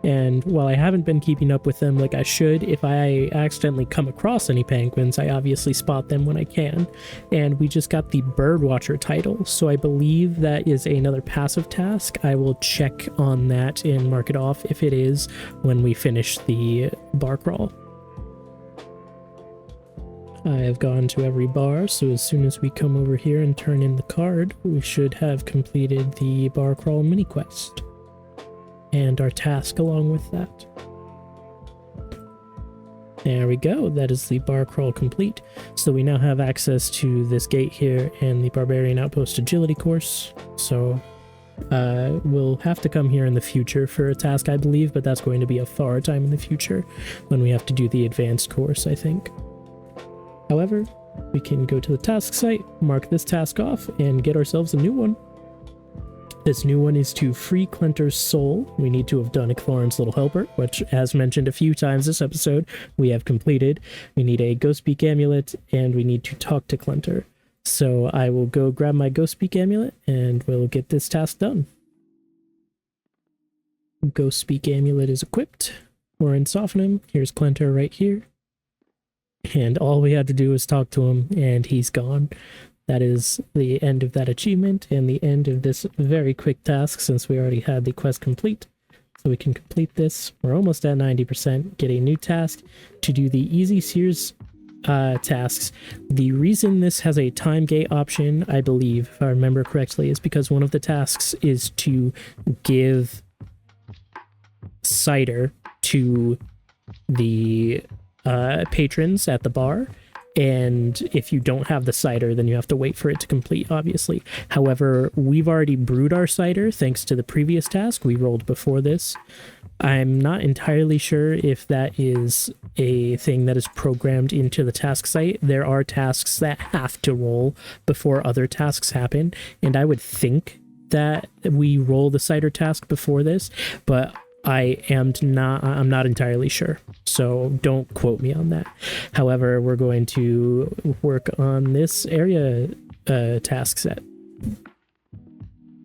and while I haven't been keeping up with them like I should, if I accidentally come across any penguins, I obviously spot them when I can. And we just got the Birdwatcher title, so I believe that is another passive task. I will check on that and mark it off if it is when we finish the bar crawl. I have gone to every bar, so as soon as we come over here and turn in the card, we should have completed the bar crawl mini quest and our task along with that. There we go, that is the bar crawl complete. So we now have access to this gate here and the Barbarian Outpost Agility course. So we'll have to come here in the future for a task, I believe, but that's going to be a far time in the future when we have to do the advanced course, I think. However, we can go to the task site, mark this task off, and get ourselves a new one. This new one is to free Clenter's soul. We need to have done Ecthorn's Little Helper, which, as mentioned a few times this episode, we have completed. We need a Ghost Speak Amulet, and we need to talk to Clenter. So I will go grab my Ghost Speak Amulet, and we'll get this task done. Ghost Speak Amulet is equipped. We're in Sophonim. Here's Clenter right here. And all we had to do is talk to him, and he's gone. That is the end of that achievement and the end of this very quick task, since we already had the quest complete. So we can complete this. We're almost at 90%. Get a new task to do the Easy Sears tasks. The reason this has a time gate option, I believe, if I remember correctly, is because one of the tasks is to give cider to the patrons at the bar. And if you don't have the cider, then you have to wait for it to complete, obviously. However, we've already brewed our cider thanks to the previous task we rolled before this. I'm not entirely sure if that is a thing that is programmed into the task site. There are tasks that have to roll before other tasks happen, and I would think that we roll the cider task before this, but I'm not entirely sure, so don't quote me on that. However, we're going to work on this area task set.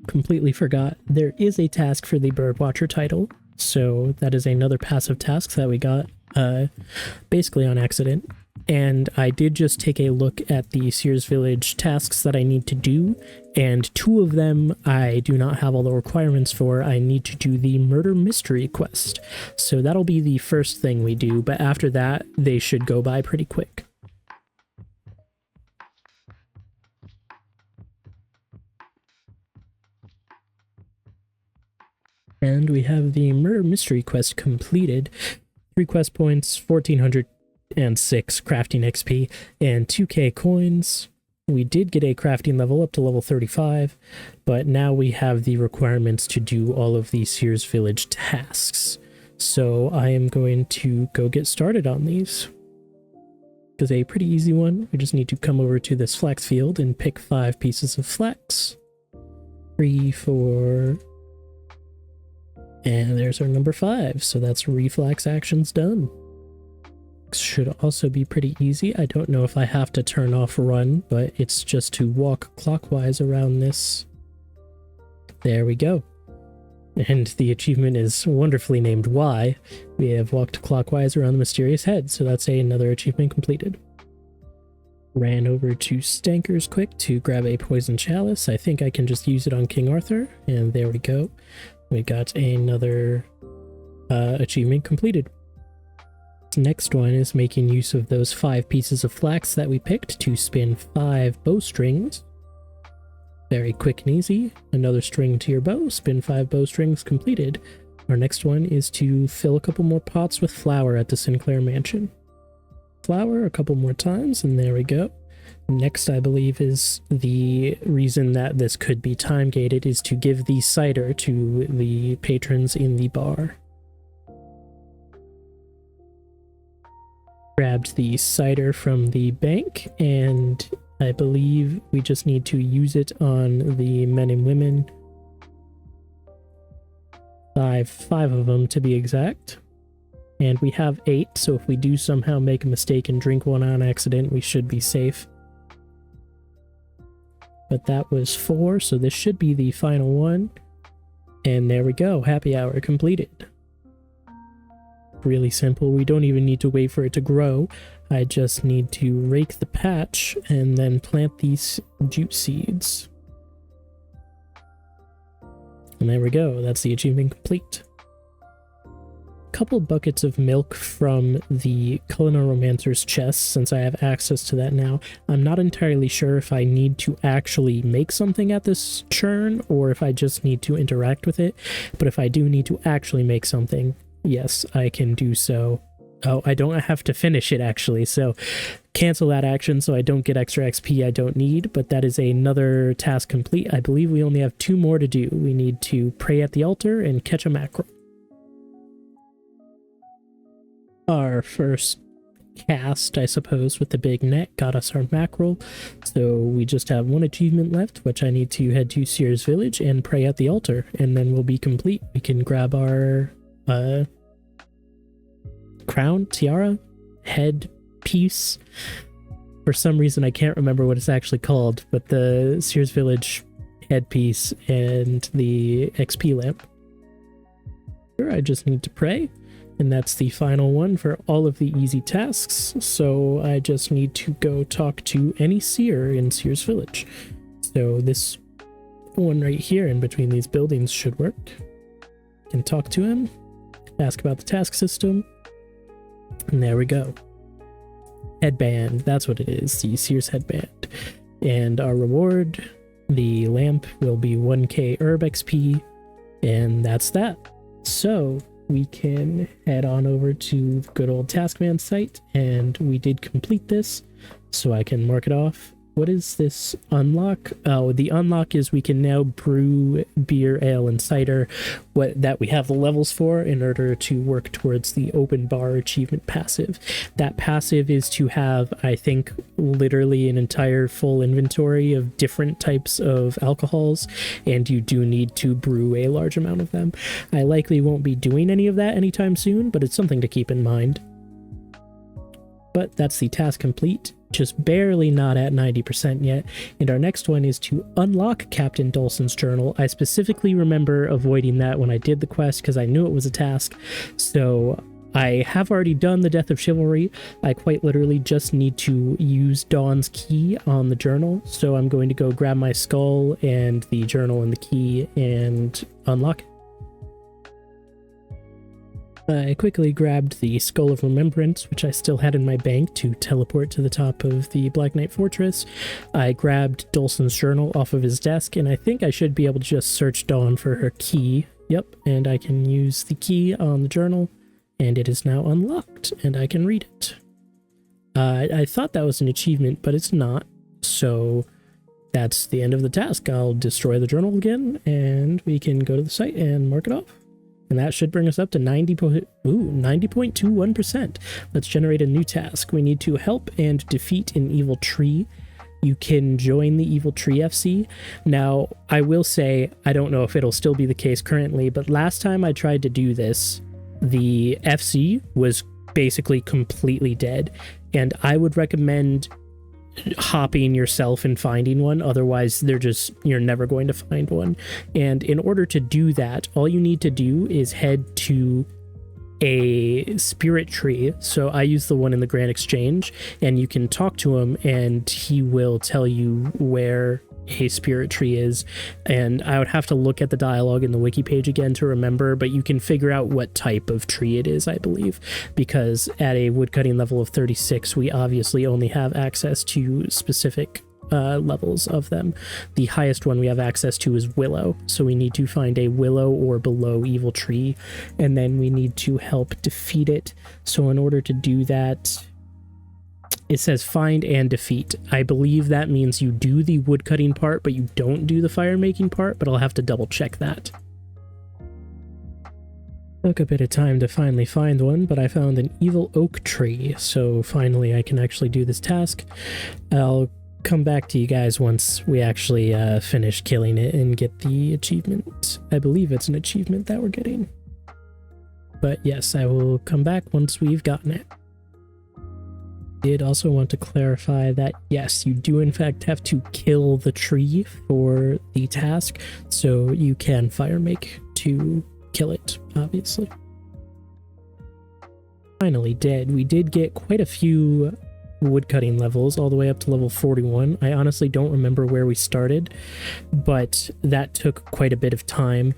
Completely forgot. There is a task for the Birdwatcher title, so that is another passive task that we got basically on accident. And I did just take a look at the Sears Village tasks that I need to do, and 2 of them I do not have all the requirements for. I need to do the Murder Mystery quest. So that'll be the first thing we do, but after that, they should go by pretty quick. And we have the Murder Mystery quest completed. 3 quest points, 1406 crafting XP, and 2k coins. We did get a crafting level up to level 35, but now we have the requirements to do all of the Sears Village tasks. So I am going to go get started on these. It's a pretty easy one. We just need to come over to this flax field and pick 5 pieces of flax. 3, 4... and there's our number 5, so that's reflex actions done. Should also be pretty easy. I don't know if I have to turn off run, but it's just to walk clockwise around this. There we go. And the achievement is wonderfully named Y. We have walked clockwise around the mysterious head, so that's another achievement completed. Ran over to Stanker's quick to grab a poison chalice. I think I can just use it on King Arthur, and there we go. We got another achievement completed. Next one is making use of those 5 pieces of flax that we picked to spin 5 bowstrings. Very quick and easy. Another string to your bow, spin 5 bowstrings, completed. Our next one is to fill a couple more pots with flour at the Sinclair Mansion. Flour a couple more times, and there we go. Next, I believe, is the reason that this could be time gated is to give the cider to the patrons in the bar. Grabbed the cider from the bank, and I believe we just need to use it on the men and women. Five of them to be exact. And we have 8, so if we do somehow make a mistake and drink one on accident, we should be safe. But that was 4, so this should be the final one. And there we go, happy hour completed. Really simple. We don't even need to wait for it to grow. I just need to rake the patch and then plant these jute seeds. And there we go. That's the achievement complete. couple buckets of milk from the Culinoromancer's chest, since I have access to that now. I'm not entirely sure if I need to actually make something at this churn, or if I just need to interact with it. But if I do need to actually make something, yes, I can do so. Oh, I don't have to finish it, actually, so cancel that action so I don't get extra XP I don't need, but that is another task complete. I believe we only have 2 more to do. We need to pray at the altar and catch a mackerel. Our first cast, I suppose, with the big net got us our mackerel, so we just have 1 achievement left, which I need to head to Sears Village and pray at the altar, and then we'll be complete. We can grab our crown, tiara, head piece. For some reason I can't remember what it's actually called, but the Sears Village headpiece and the XP lamp. Here I just need to pray, and that's the final one for all of the easy tasks, so I just need to go talk to any seer in Sears Village. So this one right here in between these buildings should work. Can talk to him, ask about the task system, and there we go. Headband, that's what it is, the Sears headband. And our reward, the lamp, will be 1k herb XP, and that's that. So we can head on over to the good old Taskman site, and we did complete this, so I can mark it off. What is this unlock? Oh, the unlock is we can now brew beer, ale, and cider, that we have the levels for in order to work towards the open bar achievement passive. That passive is to have, I think, literally an entire full inventory of different types of alcohols, and you do need to brew a large amount of them. I likely won't be doing any of that anytime soon, but it's something to keep in mind. But that's the task complete. Just barely not at 90% yet, and our next one is to unlock Captain Dulcin's journal. I specifically remember avoiding that when I did the quest because I knew it was a task, so I have already done the Death of Chivalry. I quite literally just need to use Dawn's key on the journal, so I'm going to go grab my skull and the journal and the key and unlock it. I quickly grabbed the Skull of Remembrance, which I still had in my bank, to teleport to the top of the Black Knight Fortress. I grabbed Dulcin's journal off of his desk, and I think I should be able to just search Dawn for her key. Yep, and I can use the key on the journal, and it is now unlocked, and I can read it. I thought that was an achievement, but it's not, so that's the end of the task. I'll destroy the journal again, and we can go to the site and mark it off. And that should bring us up to 90.21%. Let's generate a new task. We need to help and defeat an evil tree. You can join the evil tree FC. Now, I will say, I don't know if it'll still be the case currently, but last time I tried to do this, the FC was basically completely dead. And I would recommend hopping yourself and finding one, otherwise you're never going to find one. And in order to do that, all you need to do is head to a spirit tree. So I use the one in the Grand Exchange, and you can talk to him and he will tell you where a spirit tree is. And I would have to look at the dialogue in the wiki page again to remember, but you can figure out what type of tree it is, I believe, because at a woodcutting level of 36 we obviously only have access to specific levels of them. The highest one we have access to is willow, so we need to find a willow or below evil tree, and then we need to help defeat it. So in order to do that, it says find and defeat. I believe that means you do the woodcutting part, but you don't do the fire making part, but I'll have to double check that. Took a bit of time to finally find one, but I found an evil oak tree, so finally I can actually do this task. I'll come back to you guys once we actually finish killing it and get the achievement. I believe it's an achievement that we're getting. But yes, I will come back once we've gotten it. Did also want to clarify that yes, you do in fact have to kill the tree for the task, so you can fire make to kill it, obviously. Finally dead. We did get quite a few woodcutting levels, all the way up to level 41. I honestly don't remember where we started, but that took quite a bit of time.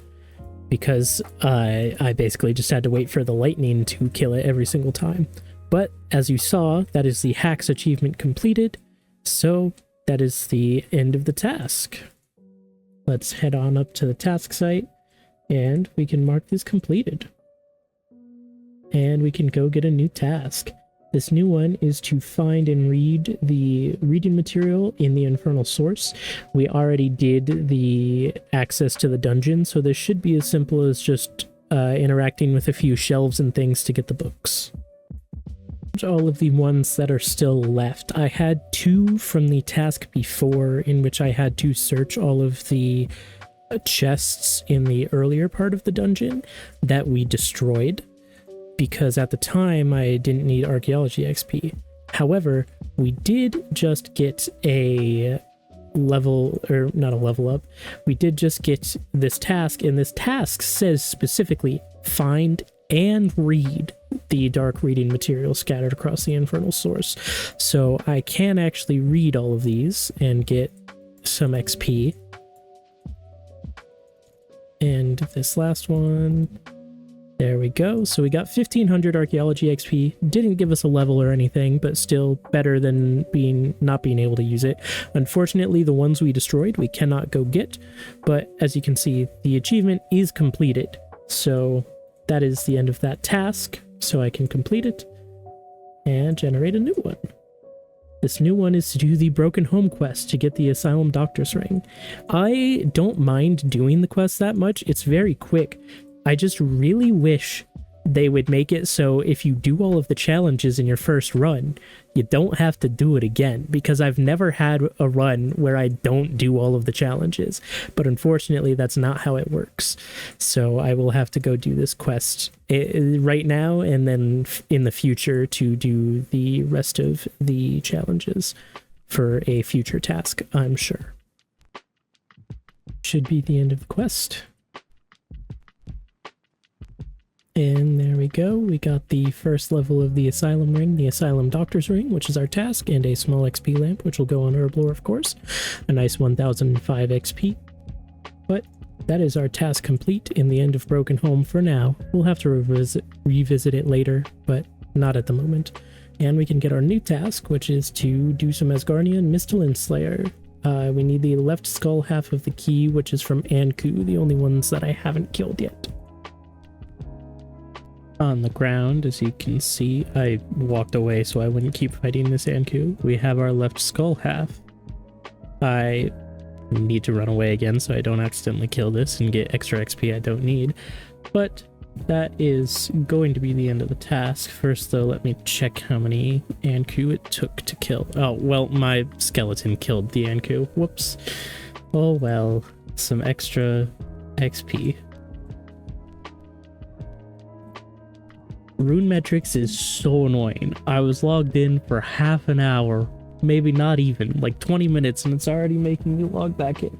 because I basically just had to wait for the lightning to kill it every single time. But as you saw, that is the hacks achievement completed, so that is the end of the task. Let's head on up to the task site, and we can mark this completed. And we can go get a new task. This new one is to find and read the reading material in the infernal source. We already did the access to the dungeon, so this should be as simple as just interacting with a few shelves and things to get the books. All of the ones that are still left. I had 2 from the task before, in which I had to search all of the chests in the earlier part of the dungeon that we destroyed, because at the time I didn't need archaeology XP. However, we did just get a level, or not a level up, we did just get this task, and this task says specifically, find and read the dark reading material scattered across the infernal source. So I can actually read all of these and get some XP. And this last one, there we go. So we got 1500 archaeology XP. Didn't give us a level or anything, but still better than not being able to use it. Unfortunately, the ones we destroyed we cannot go get, but as you can see, the achievement is completed. So that is the end of that task, so I can complete it and generate a new one. This new one is to do the Broken Home quest to get the Asylum Doctor's Ring. I don't mind doing the quest that much. It's very quick. I just really wish they would make it so if you do all of the challenges in your first run, you don't have to do it again, because I've never had a run where I don't do all of the challenges. But unfortunately, that's not how it works. So I will have to go do this quest right now, and then in the future to do the rest of the challenges for a future task, I'm sure. Should be the end of the quest. And there we go, we got the first level of the Asylum Ring, the Asylum Doctor's Ring, which is our task, and a small XP lamp, which will go on Herblore, of course. A nice 1005 XP. But that is our task complete in the end of Broken Home for now. We'll have to revisit it later, but not at the moment. And we can get our new task, which is to do some Asgarnian Mistalin Slayer. We need the left skull half of the key, which is from Anku, the only ones that I haven't killed yet. On the ground, as you can see, I walked away so I wouldn't keep fighting this Anku. We have our left skull half. I need to run away again so I don't accidentally kill this and get extra XP I don't need. But that is going to be the end of the task. First though, let me check how many Anku it took to kill. Oh, well, my skeleton killed the Anku. Whoops. Oh well, some extra XP. Rune metrics is so annoying. I was logged in for half an hour, maybe not even, like 20 minutes, and it's already making me log back in.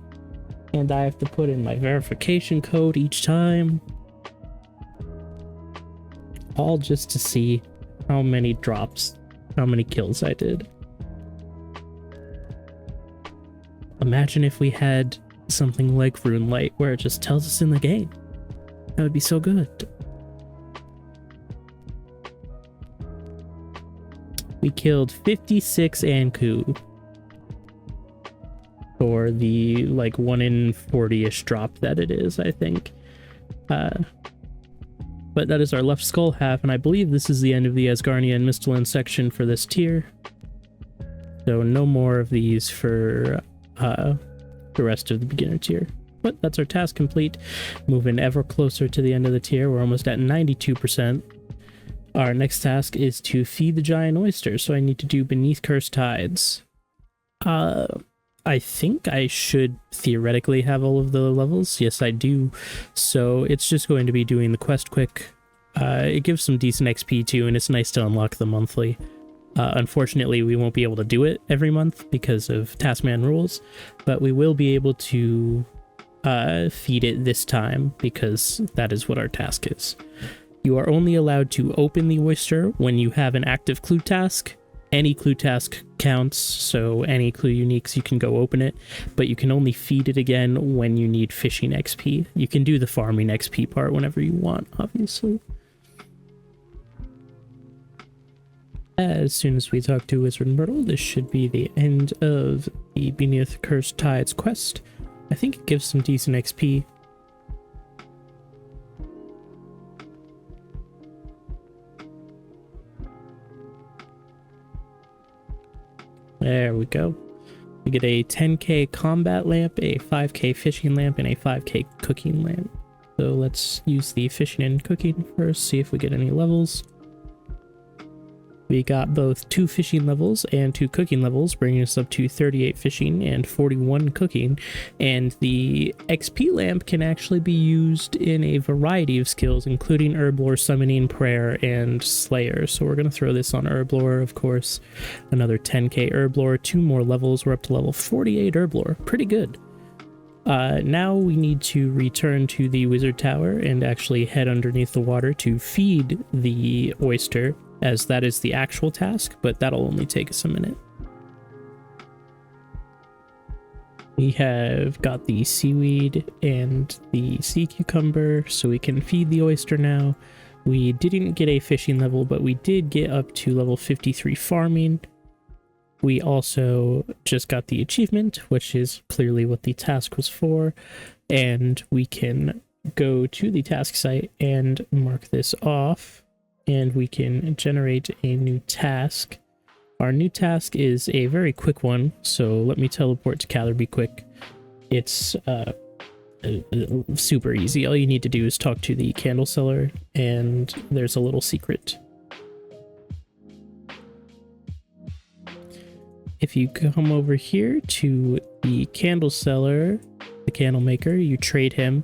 And I have to put in my verification code each time. All just to see how many drops, how many kills I did. Imagine if we had something like Rune Light where it just tells us in the game. That would be so good. We killed 56 Anku for the like 1 in 40-ish drop that it is, I think. But that is our left skull half, and I believe this is the end of the Asgarnia and Mistalin section for this tier. So no more of these for the rest of the beginner tier. But that's our task complete. Moving ever closer to the end of the tier. We're almost at 92%. Our next task is to feed the giant oyster, so I need to do Beneath Cursed Tides. I think I should theoretically have all of the levels. Yes, I do. So it's just going to be doing the quest quick. It gives some decent XP too, and it's nice to unlock the monthly. Unfortunately, we won't be able to do it every month because of Taskman rules, but we will be able to feed it this time because that is what our task is. You are only allowed to open the oyster when you have an active clue task, Any clue task counts, so any clue uniques, you can go open it, but you can only feed it again when you need fishing XP. You can do the farming XP part whenever you want, obviously. As soon as we talk to Wizard Myrtle, this should be the end of the Beneath Cursed Tides quest. I think it gives some decent XP. There we go. We get a 10k combat lamp, a 5k fishing lamp, and a 5k cooking lamp. So let's use the fishing and cooking first, see if we get any levels. We got both 2 fishing levels and 2 cooking levels, bringing us up to 38 fishing and 41 cooking. And the XP lamp can actually be used in a variety of skills, including Herblore, Summoning, Prayer, and Slayer. So we're going to throw this on Herblore, of course. Another 10k Herblore, 2 more levels. We're up to level 48 Herblore. Pretty good. Now we need to return to the Wizard Tower and actually head underneath the water to feed the oyster, as that is the actual task, but that'll only take us a minute. We have got the seaweed and the sea cucumber, so we can feed the oyster now. We didn't get a fishing level, but we did get up to level 53 farming. We also just got the achievement, which is clearly what the task was for, and we can go to the task site and mark this off. And we can generate a new task. Our new task is a very quick one, so let me teleport to Catherby quick. It's super easy. All you need to do is talk to the candle seller, and there's a little secret. If you come over here to the candle seller, the candle maker, you trade him.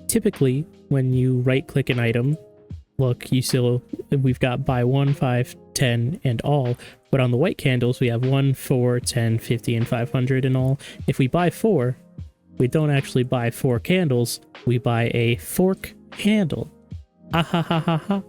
Typically, when you right-click an item, look, we've got buy 1, 5, 10, and all, but on the white candles we have 1, 4, 10, 50, and 500 and all. If we buy 4, we don't actually buy 4 candles, we buy a fork handle. Ah ha ha ha ha.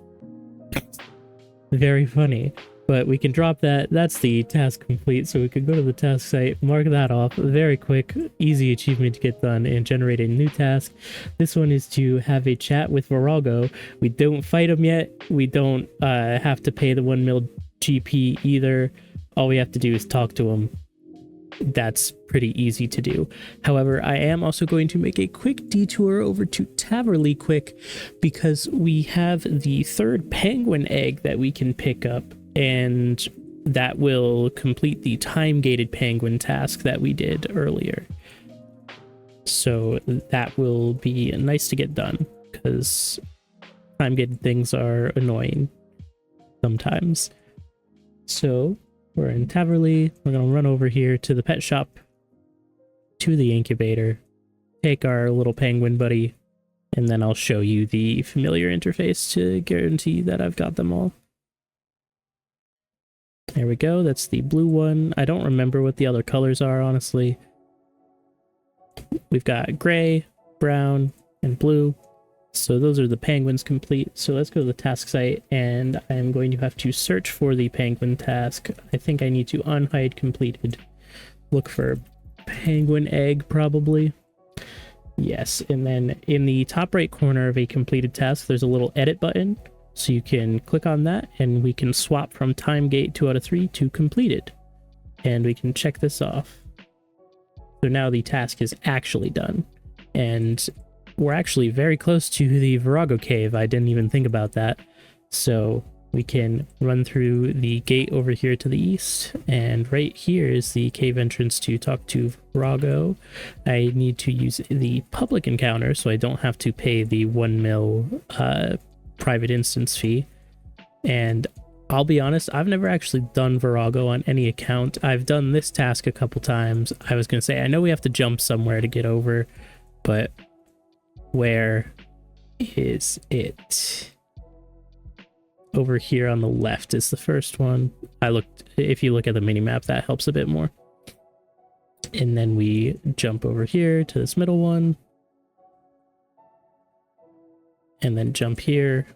Very funny. But we can drop that. That's the task complete, so we can go to the task site, mark that off. Very quick, easy achievement to get done, and generate a new task. This one is to have a chat with Virago. We don't fight him yet. We don't have to pay the 1 mil GP either. All we have to do is talk to him. That's pretty easy to do. However, I am also going to make a quick detour over to Taverley quick, because we have the 3rd penguin egg that we can pick up, and that will complete the time-gated penguin task that we did earlier. So that will be nice to get done, because time-gated things are annoying sometimes. So we're in Taverley. We're going to run over here to the pet shop, to the incubator, take our little penguin buddy, and then I'll show you the familiar interface to guarantee that I've got them all. There we go, that's the blue one. I don't remember what the other colors are, honestly. We've got gray, brown, and blue. So those are the penguins complete. So let's go to the task site, and I'm going to have to search for the penguin task. I think I need to unhide completed. Look for penguin egg, probably. Yes, and then in the top right corner of a completed task, there's a little edit button. So you can click on that, and we can swap from time gate 2 out of 3 to completed. And we can check this off. So now the task is actually done. And we're actually very close to the Virago cave. I didn't even think about that. So we can run through the gate over here to the east, and right here is the cave entrance to talk to Virago. I need to use the public encounter so I don't have to pay the 1 mil private instance fee. And I'll be honest, I've never actually done Virago on any account. I've done this task a couple times. I was gonna say, I know we have to jump somewhere to get over, but where is it? Over here on the left is the first one. If you look at the mini-map, that helps a bit more. And then we jump over here to this middle one. And then jump here.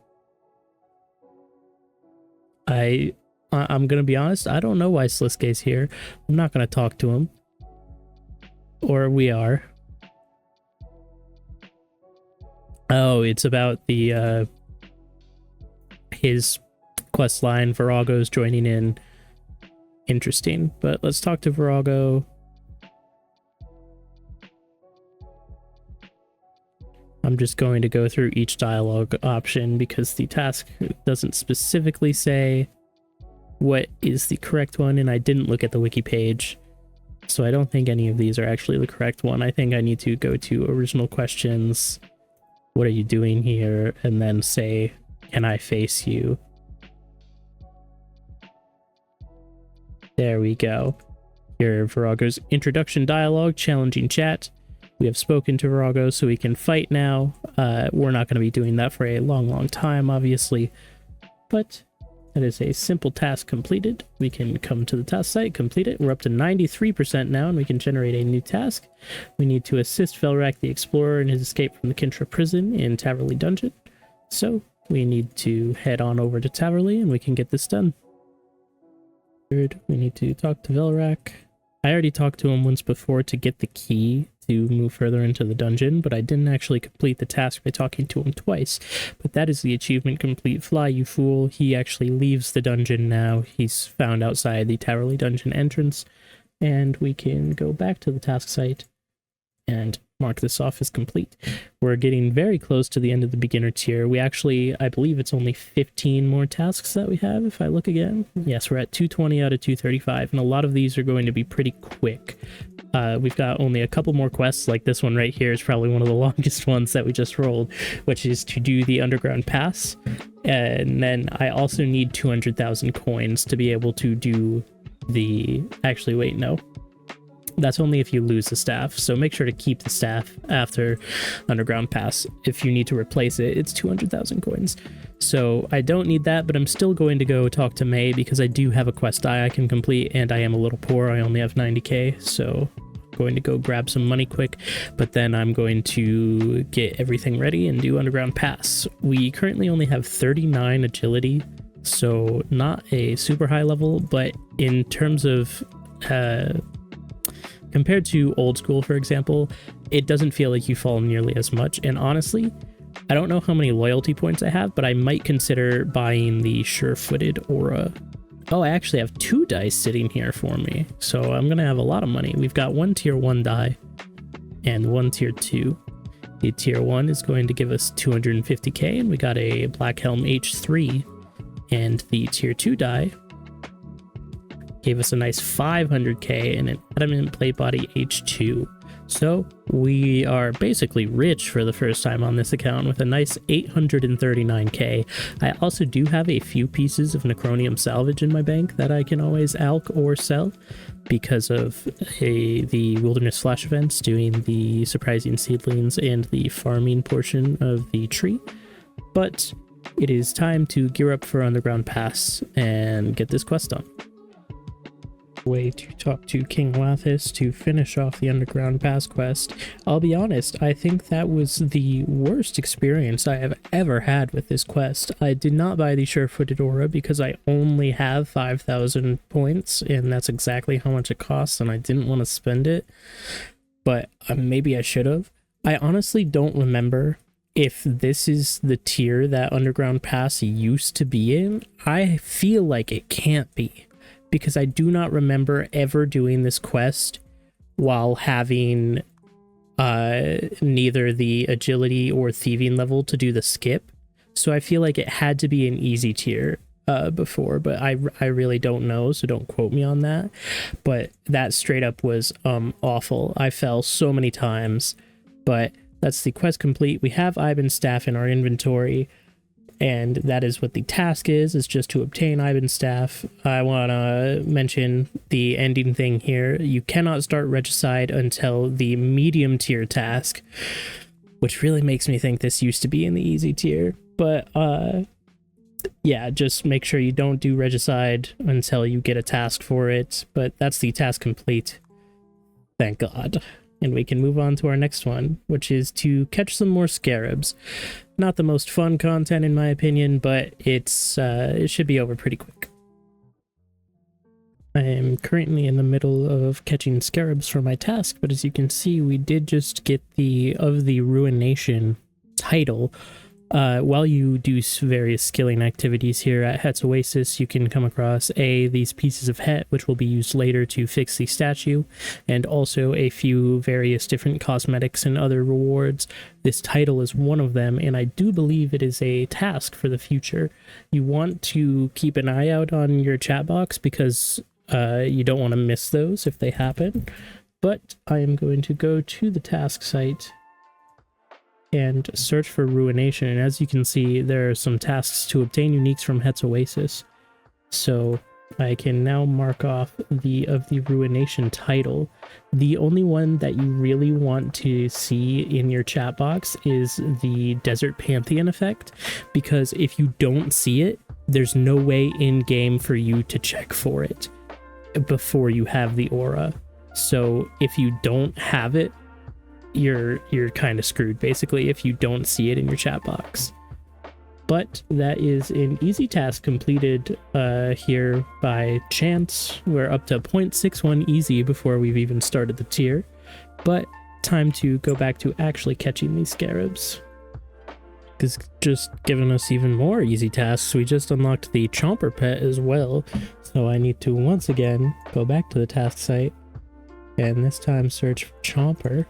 I I'm gonna be honest, I don't know why Slisuke's here. I'm not gonna talk to him. Or we are. Oh, it's about the his quest line. Virago's joining in. Interesting, but let's talk to Virago. I'm just going to go through each dialogue option because the task doesn't specifically say what is the correct one, and I didn't look at the wiki page, so I don't think any of these are actually the correct one. I think I need to go to original questions, what are you doing here, and then say, can I face you? There we go. Here, Virago's introduction dialogue, challenging chat. We have spoken to Virago, so we can fight now. We're not going to be doing that for a long time, obviously, but that is a simple task completed. We can come to the task site, complete it. We're up to 93% now, and we can generate a new task. We need to assist Velrak the Explorer in his escape from the Kintra prison in Taverley Dungeon. So we need to head on over to Taverley, and we can get this done. We need to talk to Velrak. I already talked to him once before to get the key to move further into the dungeon, but I didn't actually complete the task by talking to him twice. But that is the achievement complete. Fly, you fool. He actually leaves the dungeon now. He's found outside the Taverley Dungeon entrance, and we can go back to the task site and mark this off as complete. We're getting very close to the end of the beginner tier. We actually, I believe it's only 15 more tasks that we have, if I look again. Yes, we're at 220 out of 235, and a lot of these are going to be pretty quick. We've got only a couple more quests, like this one right here is probably one of the longest ones that we just rolled, which is to do the underground pass. And then I also need 200,000 coins to be able to do the... Actually, wait, no. That's only if you lose the staff, so make sure to keep the staff after underground pass. If you need to replace it, it's 200,000 coins. So I don't need that, but I'm still going to go talk to May because I do have a quest die I can complete, and I am a little poor. I only have 90k, so I'm going to go grab some money quick, but then I'm going to get everything ready and do underground pass. We currently only have 39 agility, so not a super high level, but in terms of compared to old school, for example, it doesn't feel like you fall nearly as much. And honestly, I don't know how many loyalty points I have, but I might consider buying the sure-footed aura. Oh, I actually have 2 dice sitting here for me, so I'm gonna have a lot of money. We've got 1 tier 1 die and 1 tier 2. The tier 1 is going to give us 250k, and we got a Black Helm H3, and the tier 2 die gave us a nice 500k and an adamant plate body H2. So we are basically rich for the first time on this account with a nice 839k. I also do have a few pieces of Necronium salvage in my bank that I can always alch or sell because of the Wilderness Flash events, doing the surprising seedlings and the farming portion of the tree. But it is time to gear up for Underground Pass and get this quest done. Way to talk to King Lathis to finish off the Underground Pass quest. I'll be honest, I think that was the worst experience I have ever had with this quest. I did not buy the sure-footed aura because I only have 5,000 points, and that's exactly how much it costs, and I didn't want to spend it, but maybe I should have. I honestly don't remember if this is the tier that Underground Pass used to be in. I feel like it can't be, because I do not remember ever doing this quest while having neither the agility or thieving level to do the skip. So I feel like it had to be an easy tier before, but I really don't know, so don't quote me on that. But that straight up was awful. I fell so many times, but that's the quest complete. We have Ivan's staff in our inventory, and that is what the task is just to obtain Ivan's staff. I want to mention the ending thing here. You cannot start Regicide until the medium tier task, which really makes me think this used to be in the easy tier. But yeah, just make sure you don't do Regicide until you get a task for it. But that's the task complete. Thank God. And we can move on to our next one, which is to catch some more scarabs. Not the most fun content in my opinion, but it should be over pretty quick. I am currently in the middle of catching scarabs for my task, but as you can see, we did just get the Of the Ruination title. While you do various skilling activities here at Het's Oasis, you can come across these pieces of Het, which will be used later to fix the statue, and also a few various different cosmetics and other rewards. This title is one of them, and I do believe it is a task for the future. You want to keep an eye out on your chat box because you don't want to miss those if they happen. But I am going to go to the task site and search for Ruination, and as you can see, there are some tasks to obtain uniques from Het's Oasis. So I can now mark off the Of the Ruination title. The only one that you really want to see in your chat box is the Desert Pantheon effect, because if you don't see it, there's no way in game for you to check for it before you have the aura. So if you don't have it, you're kind of screwed basically if you don't see it in your chat box. But that is an easy task completed here by chance. We're up to 0.61 easy before we've even started the tier, but time to go back to actually catching these scarabs. It's just giving us even more easy tasks. We just unlocked the Chomper pet as well, so I need to once again go back to the task site and this time search for Chomper.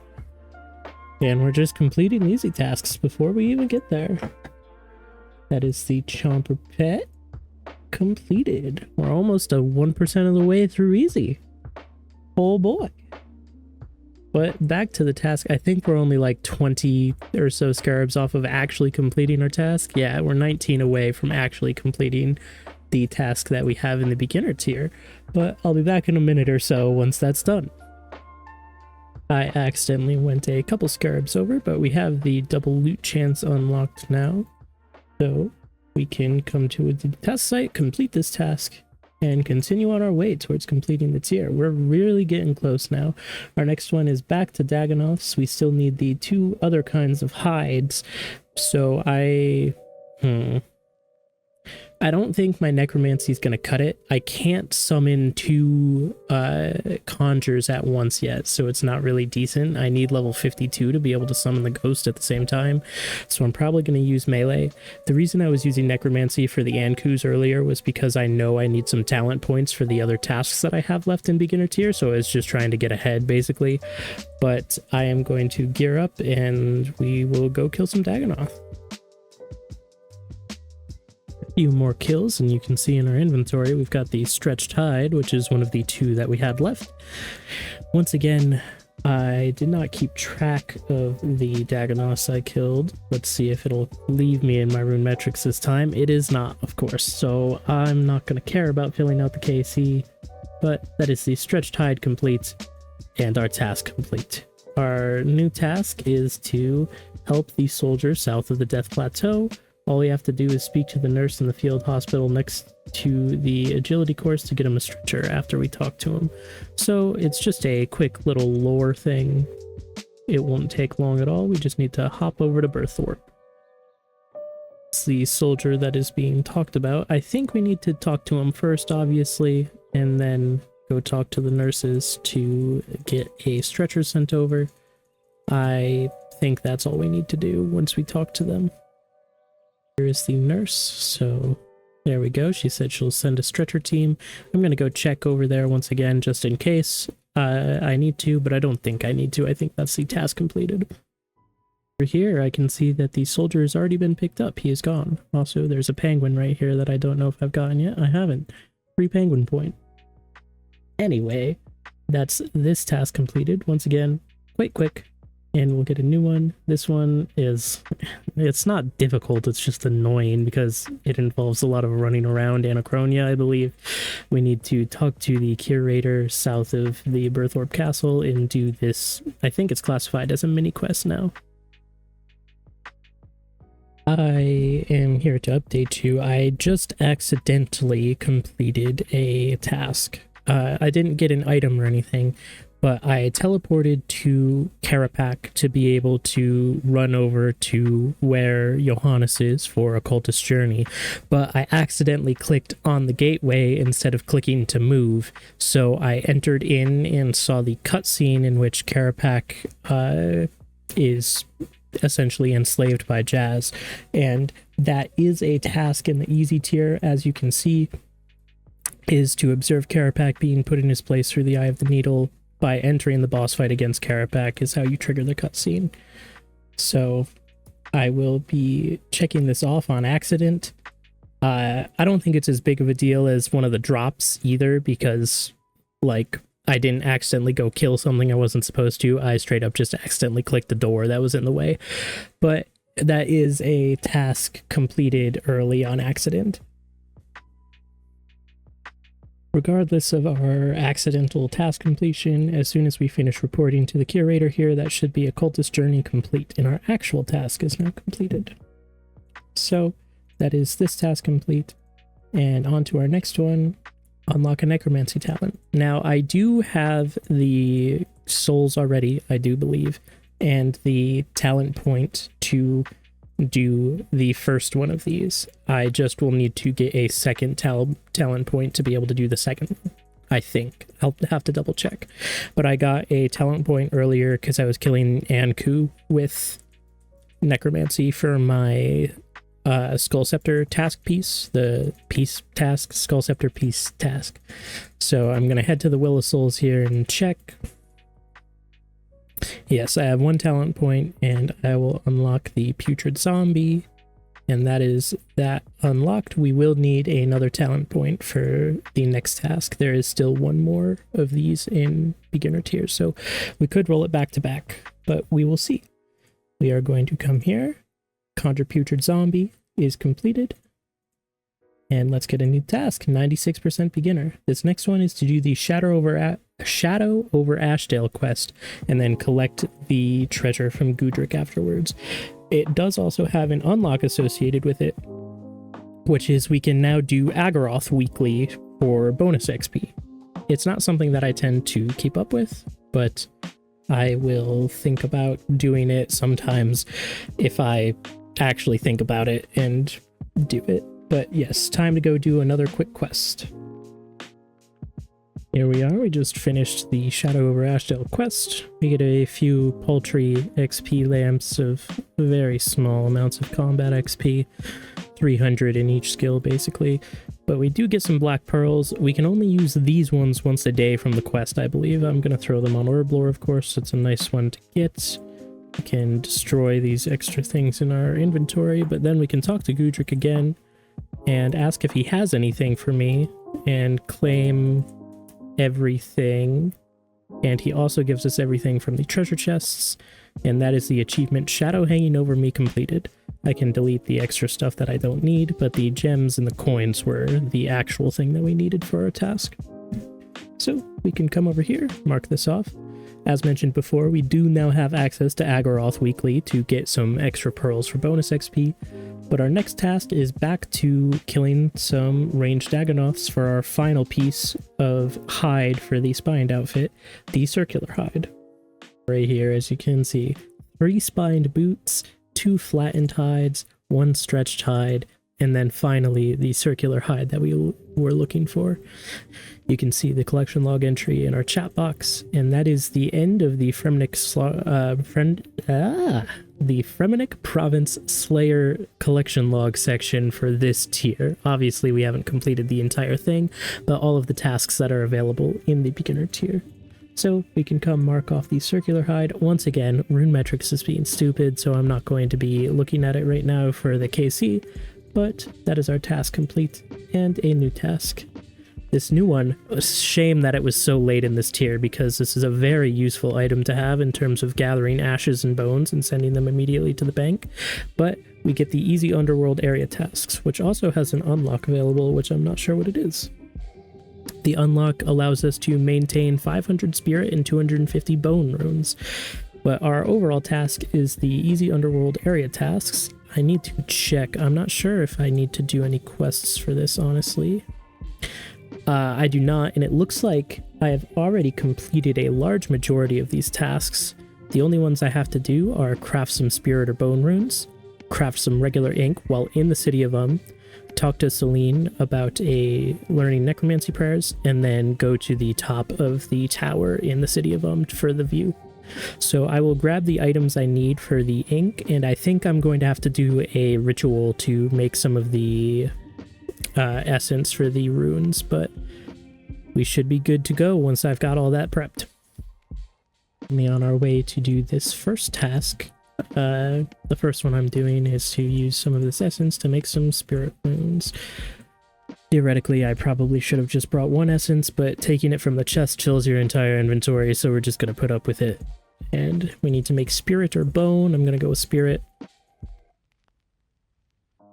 And we're just completing easy tasks before we even get there. That is the Chomper pet completed. We're almost 1% of the way through easy. Oh boy. But back to the task. I think we're only like 20 or so scarabs off of actually completing our task. Yeah, we're 19 away from actually completing the task that we have in the beginner tier. But I'll be back in a minute or so once that's done. I accidentally went a couple scarabs over, but we have the double loot chance unlocked now. So we can come to the task site, complete this task, and continue on our way towards completing the tier. We're really getting close now. Our next one is back to Dagonoths. We still need the 2 other kinds of hides. So I don't think my necromancy is going to cut it. I can't summon 2 conjures at once yet, so it's not really decent. I need level 52 to be able to summon the ghost at the same time, so I'm probably going to use melee. The reason I was using necromancy for the Ankus earlier was because I know I need some talent points for the other tasks that I have left in beginner tier, so I was just trying to get ahead basically. But I am going to gear up and we will go kill some Dagonoth. Few more kills, and you can see in our inventory we've got the Stretched Hide, which is one of the 2 that we had left. Once again, I did not keep track of the Dagonoths I killed. Let's see if it'll leave me in my rune metrics this time. It is not, of course, so I'm not going to care about filling out the KC, but that is the Stretched Hide complete and our task complete. Our new task is to help the soldiers south of the Death Plateau. All we have to do is speak to the nurse in the field hospital next to the agility course to get him a stretcher after we talk to him. So it's just a quick little lore thing. It won't take long at all. We just need to hop over to Berthorpe. It's the soldier that is being talked about. I think we need to talk to him first, obviously, and then go talk to the nurses to get a stretcher sent over. I think that's all we need to do once we talk to them. Here is the nurse, so there we go. She said she'll send a stretcher team. I'm going to go check over there once again, just in case I need to, but I don't think I need to. I think that's the task completed. Over here, I can see that the soldier has already been picked up. He is gone. Also, there's a penguin right here that I don't know if I've gotten yet. I haven't. Free penguin point. Anyway, that's this task completed. Once again, quite quick. And we'll get a new one. This one is, it's not difficult, it's just annoying because it involves a lot of running around Anachronia, I believe. We need to talk to the curator south of the Berthorpe Castle and do this. I think it's classified as a mini quest now. I am here to update you. I just accidentally completed a task. I didn't get an item or anything, but I teleported to Karapak to be able to run over to where Johannes is for Occultist Journey, but I accidentally clicked on the gateway instead of clicking to move, so I entered in and saw the cutscene in which Karapak is essentially enslaved by Jazz, and that is a task in the easy tier, as you can see, is to observe Karapak being put in his place through the Eye of the Needle. By entering the boss fight against Karapak is how you trigger the cutscene. So I will be checking this off on accident. I don't think it's as big of a deal as one of the drops either, because like I didn't accidentally go kill something I wasn't supposed to. I straight up just accidentally clicked the door that was in the way. But that is a task completed early on accident. Regardless of our accidental task completion, as soon as we finish reporting to the curator here, that should be Occultist Journey complete, and our actual task is now completed. So that is this task complete, and on to our next one, unlock a necromancy talent. Now I do have the souls already, I do believe, and the talent point to do the first one of these. I just will need to get a second talent point to be able to do the second one, I think. I'll have to double check. But I got a talent point earlier because I was killing Anku with necromancy for my Skull Scepter task piece, the peace task, Skull Scepter peace task. So I'm going to head to the Will of Souls here and check. Yes, I have one talent point, and I will unlock the Putrid Zombie, and that is that unlocked. We will need another talent point for the next task. There is still one more of these in beginner tier, so we could roll it back to back, but we will see. We are going to come here. Conjure Putrid Zombie is completed. And let's get a new task, 96% beginner. This next one is to do the Shadow over Ashdale quest and then collect the treasure from Gudrick afterwards. It does also have an unlock associated with it, which is we can now do Agaroth weekly for bonus XP. It's not something that I tend to keep up with, but I will think about doing it sometimes if I actually think about it and do it. But yes, time to go do another quick quest. Here we are, we just finished the Shadow over Ashdale quest. We get a few paltry XP lamps of very small amounts of combat XP, 300 in each skill basically. But we do get some black pearls. We can only use these ones once a day from the quest, I believe. I'm going to throw them on Orblore, of course. It's a nice one to get. We can destroy these extra things in our inventory, but then we can talk to Gudrick again and ask if he has anything for me and claim everything. And he also gives us everything from the treasure chests, and that is the achievement Shadow Hanging Over Me completed. I can delete the extra stuff that I don't need, but the gems and the coins were the actual thing that we needed for our task. So we can come over here, mark this off. As mentioned before, we do now have access to Agaroth weekly to get some extra pearls for bonus XP, but our next task is back to killing some ranged Dagonoths for our final piece of hide for the spined outfit, the circular hide. Right here, as you can see, 3 spined boots, 2 flattened hides, 1 stretched hide, and then finally the circular hide that we were looking for. You can see the collection log entry in our chat box, and that is the end of the Fremenic Province Slayer collection log section for this tier. Obviously, we haven't completed the entire thing, but all of the tasks that are available in the beginner tier. So we can come mark off the circular hide. Once again, Rune Metrics is being stupid, so I'm not going to be looking at it right now for the KC, but that is our task complete, and a new task. This new one, a shame that it was so late in this tier, because this is a very useful item to have in terms of gathering ashes and bones and sending them immediately to the bank, but we get the easy underworld area tasks, which also has an unlock available, which I'm not sure what it is. The unlock allows us to maintain 500 spirit and 250 bone runes, but our overall task is the easy underworld area tasks. I need to check. I'm not sure if I need to do any quests for this, honestly. I do not, and it looks like I have already completed a large majority of these tasks. The only ones I have to do are craft some spirit or bone runes, craft some regular ink while in the city of talk to Celine about learning necromancy prayers, and then go to the top of the tower in the city of for the view. So I will grab the items I need for the ink, and I think I'm going to have to do a ritual to make some of the essence for the runes, but we should be good to go once I've got all that prepped. We're on our way to do this first task. The first one I'm doing is to use some of this essence to make some spirit runes. Theoretically, I probably should have just brought one essence, but taking it from the chest fills your entire inventory, so we're just going to put up with it. And we need to make spirit or bone. I'm going to go with spirit.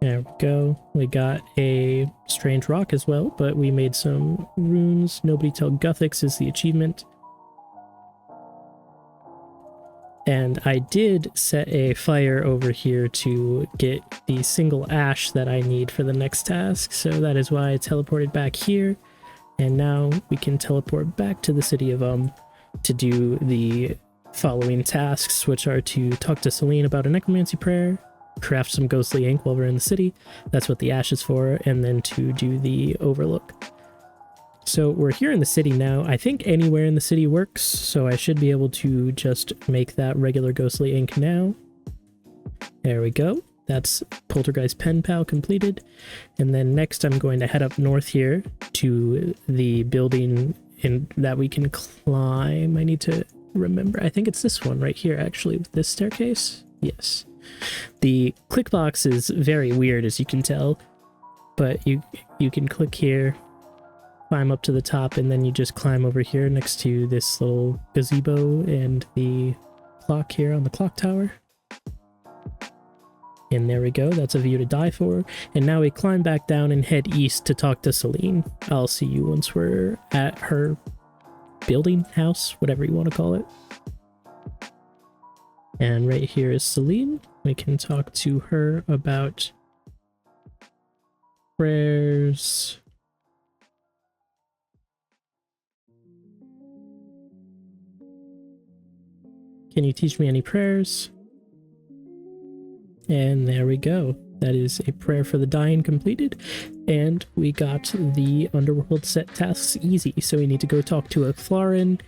There we go. We got a strange rock as well, but we made some runes. Nobody Tell Guthix is the achievement. And I did set a fire over here to get the single ash that I need for the next task, so that is why I teleported back here. And now we can teleport back to the city of to do the following tasks, which are to talk to Celine about a necromancy prayer, craft some ghostly ink while we're in the city, that's what the ash is for, and then to do the overlook. So we're here in the city now. I think anywhere in the city works, so I should be able to just make that regular ghostly ink now. There we go. That's Poltergeist Pen Pal completed. And then next I'm going to head up north here to the building that we can climb. I need to remember. I think it's this one right here, actually, with this staircase. Yes. The click box is very weird, as you can tell, but you can click here, climb up to the top, and then you just climb over here next to this little gazebo and the clock here on the clock tower. And there we go, that's a view to die for. And now we climb back down and head east to talk to Celine. I'll see you once we're at her building, house, whatever you want to call it. And right here is Celine. We can talk to her about prayers. Can you teach me any prayers? And there we go. That is a prayer for the dying completed. And we got the underworld set tasks easy. So we need to go talk to a Clarin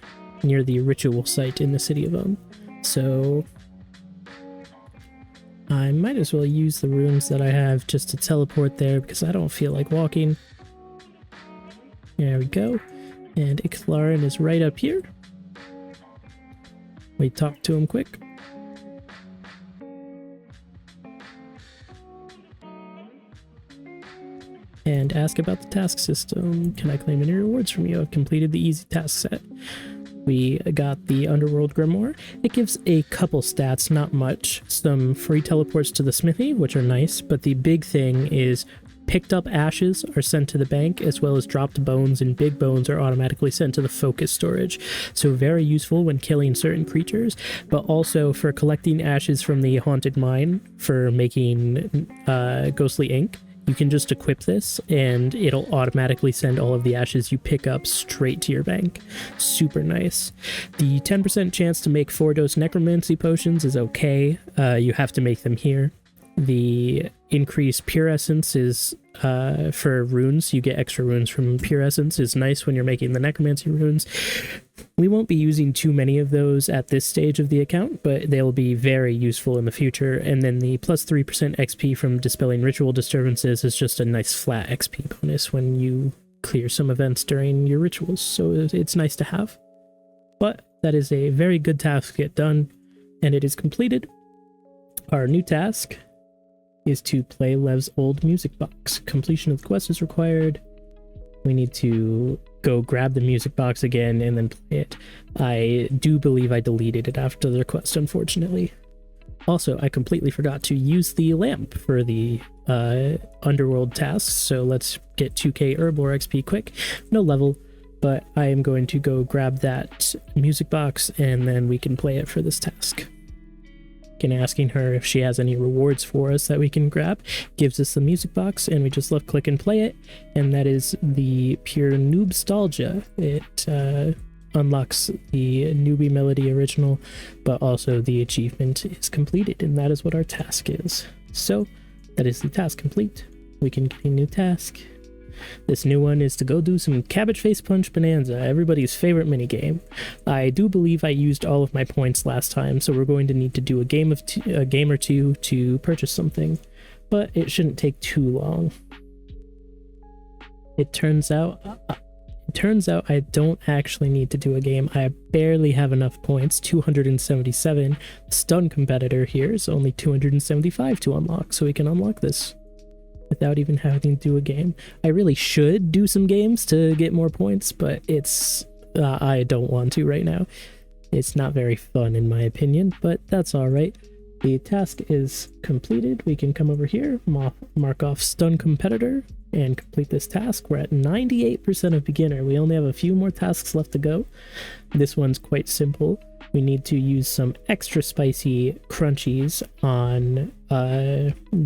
near the ritual site in the city of So I might as well use the runes that I have just to teleport there because I don't feel like walking. There we go. And Icthalarin is right up here. We talk to him quick. And ask about the task system. Can I claim any rewards from you? I've completed the easy task set. We got the Underworld Grimoire. It gives a couple stats, not much. Some free teleports to the smithy, which are nice, but the big thing is picked up ashes are sent to the bank, as well as dropped bones and big bones are automatically sent to the focus storage. So very useful when killing certain creatures, but also for collecting ashes from the haunted mine for making ghostly ink. You can just equip this and it'll automatically send all of the ashes you pick up straight to your bank. Super nice. The 10% chance to make 4-dose necromancy potions is okay. You have to make them here. The increased pure essence is for runes. You get extra runes from pure essence is nice when you're making the necromancy runes. We won't be using too many of those at this stage of the account, but they'll be very useful in the future. And then the plus 3% XP from dispelling ritual disturbances is just a nice flat XP bonus when you clear some events during your rituals. So it's nice to have. But that is a very good task to get done, and it is completed. Our new task is to play Lev's old music box. Completion of the quest is required. We need to go grab the music box again and then play it. I do believe I deleted it after the quest, unfortunately. Also, I completely forgot to use the lamp for the underworld tasks, so let's get 2k Herblore XP quick. No level, but I am going to go grab that music box and then we can play it for this task. and asking her if she has any rewards for us that we can grab. Gives us the music box, and we just left click and play it, and that is the pure noobstalgia. It unlocks the newbie melody original, but also the achievement is completed, and that is what our task is. So that is the task complete. We can get a new task. This new one is to go do some Cabbage Face Punch Bonanza, everybody's favorite minigame. I do believe I used all of my points last time, so we're going to need to do a game or two to purchase something, but it shouldn't take too long. It turns out I don't actually need to do a game. I barely have enough points, 277. Stun competitor here is only 275 to unlock, so we can unlock this without even having to do a game. I really should do some games to get more points, but I don't want to right now. It's not very fun in my opinion, but that's all right. The task is completed. We can come over here, mark off stun competitor, and complete this task. We're at 98% of beginner. We only have a few more tasks left to go. This one's quite simple. We need to use some extra spicy crunchies on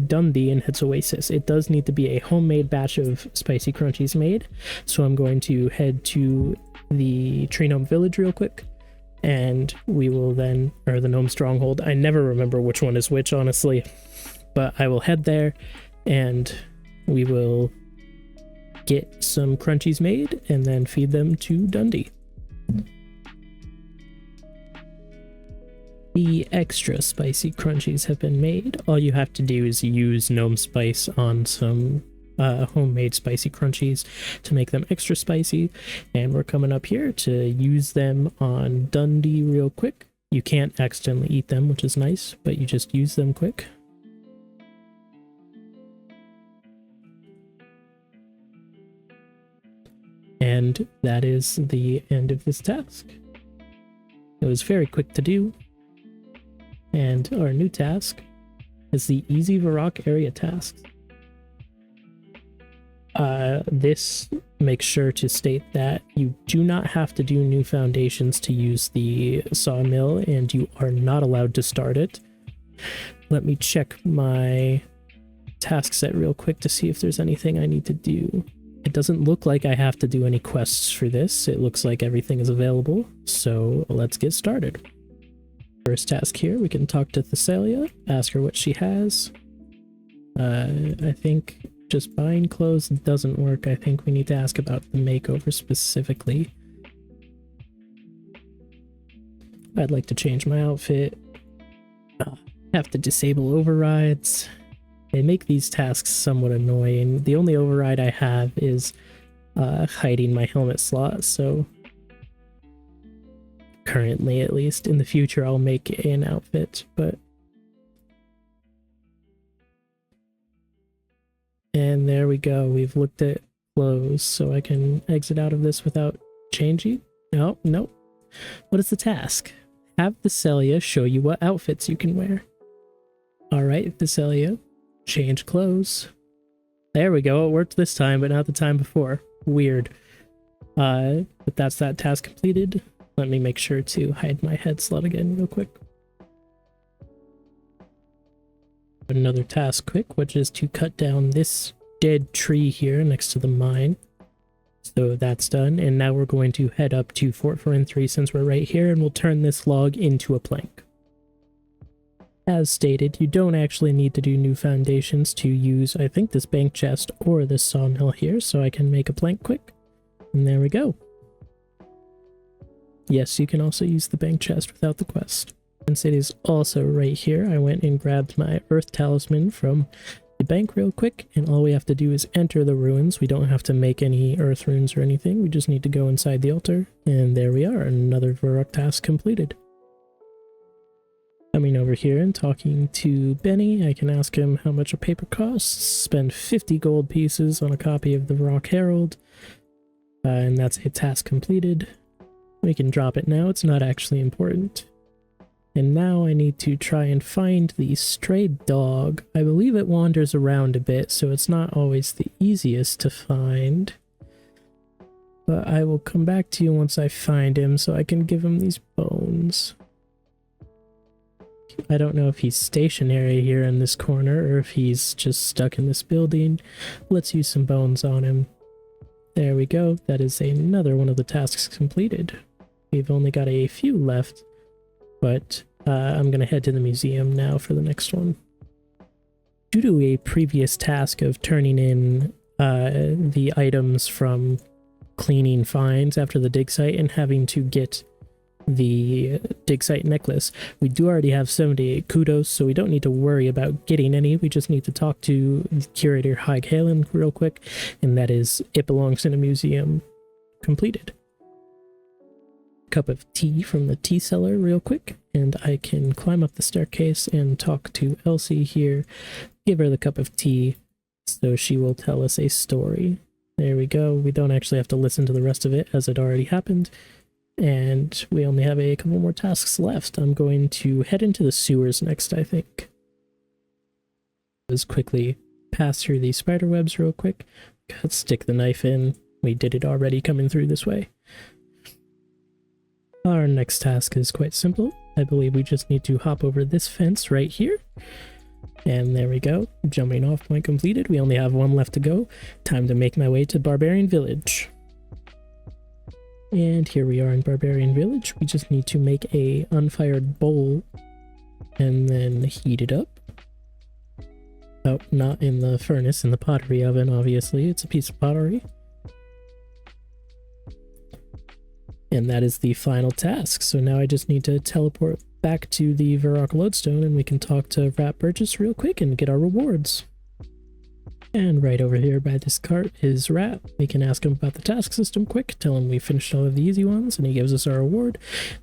Dundee and its Oasis. It does need to be a homemade batch of spicy crunchies made, so I'm going to head to the Tree Gnome Village real quick, and we will then, or the Gnome Stronghold. I never remember which one is which, honestly, but I will head there, and we will get some crunchies made, and then feed them to Dundee. The extra spicy crunchies have been made. All you have to do is use gnome spice on some homemade spicy crunchies to make them extra spicy, and we're coming up here to use them on Dundee real quick. You can't accidentally eat them, which is nice, but you just use them quick. And that is the end of this task. It was very quick to do. And our new task is the Easy Varrock area task. This makes sure to state that you do not have to do new foundations to use the sawmill, and you are not allowed to start it. Let me check my task set real quick to see if there's anything I need to do. It doesn't look like I have to do any quests for this. It looks like everything is available, so let's get started. First task here, we can talk to Thessalia, ask her what she has. I think just buying clothes doesn't work. I think we need to ask about the makeover specifically. I'd like to change my outfit. Have to disable overrides. They make these tasks somewhat annoying. The only override I have is hiding my helmet slot, so currently, at least. In the future, I'll make an outfit, but... And there we go. We've looked at clothes, so I can exit out of this without changing. No. What is the task? Have Thessalia show you what outfits you can wear. Alright, Thessalia. Change clothes. There we go. It worked this time, but not the time before. Weird. But that's that task completed. Let me make sure to hide my head slot again real quick. Another task quick, which is to cut down this dead tree here next to the mine. So that's done, and now we're going to head up to Fort Forin 3 since we're right here, and we'll turn this log into a plank. As stated, you don't actually need to do new foundations to use, I think, this bank chest or this sawmill here, so I can make a plank quick. And there we go. Yes, you can also use the bank chest without the quest. Since it is also right here, I went and grabbed my Earth Talisman from the bank real quick, and all we have to do is enter the ruins. We don't have to make any Earth runes or anything, we just need to go inside the altar, and there we are, another Varrock task completed. Coming over here and talking to Benny, I can ask him how much a paper costs, spend 50 gold pieces on a copy of the Varrock Herald, and that's a task completed. We can drop it now, it's not actually important. And now I need to try and find the stray dog. I believe it wanders around a bit, so it's not always the easiest to find. But I will come back to you once I find him so I can give him these bones. I don't know if he's stationary here in this corner or if he's just stuck in this building. Let's use some bones on him. There we go. That is another one of the tasks completed. We've only got a few left, but I'm going to head to the museum now for the next one. Due to a previous task of turning in the items from cleaning finds after the dig site and having to get the dig site necklace, we do already have 78 kudos, so we don't need to worry about getting any. We just need to talk to curator Haig Halen real quick, and that is it belongs in a museum completed. Cup of tea from the tea cellar real quick, and I can climb up the staircase and talk to Elsie here, give her the cup of tea so she will tell us a story. There we go. We don't actually have to listen to the rest of it as it already happened. And we only have a couple more tasks left. I'm going to head into the sewers next, I think. Let's quickly pass through these spider webs real quick. Let's stick the knife in. We did it already coming through this way. Our next task is quite simple. I believe we just need to hop over this fence right here. And there we go. Jumping off point completed. We only have one left to go. Time to make my way to Barbarian Village. And here we are in Barbarian Village. We just need to make a unfired bowl and then heat it up. Oh, not in the furnace, in the pottery oven, obviously. It's a piece of pottery. And that is the final task. So now I just need to teleport back to the Varrock Lodestone and we can talk to Rat Burgess real quick and get our rewards. And right over here by this cart is Rat. We can ask him about the task system quick, tell him we finished all of the easy ones, and he gives us our reward.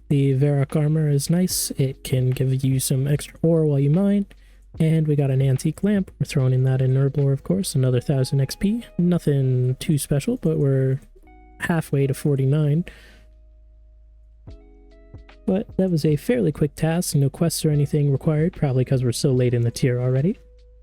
The Varrock armor is nice. It can give you some extra ore while you mine. And we got an antique lamp. We're throwing in that in Herblore, of course. Another 1000 XP. Nothing too special, but we're halfway to 49. But that was a fairly quick task. No quests or anything required, probably because we're so late in the tier already.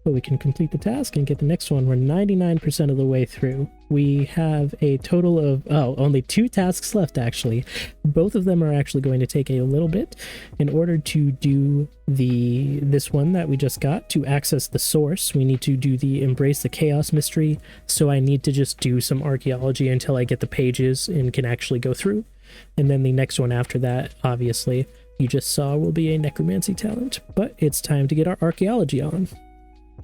But we can complete the task and get the next one. We're 99% of the way through. We have a total of, only 2 tasks left actually. Both of them are actually going to take a little bit. In order to do this one that we just got, to access the source, we need to do the Embrace the Chaos mystery. So I need to just do some archaeology until I get the pages and can actually go through. And then the next one after that, obviously, you just saw will be a necromancy talent. But it's time to get our archaeology on.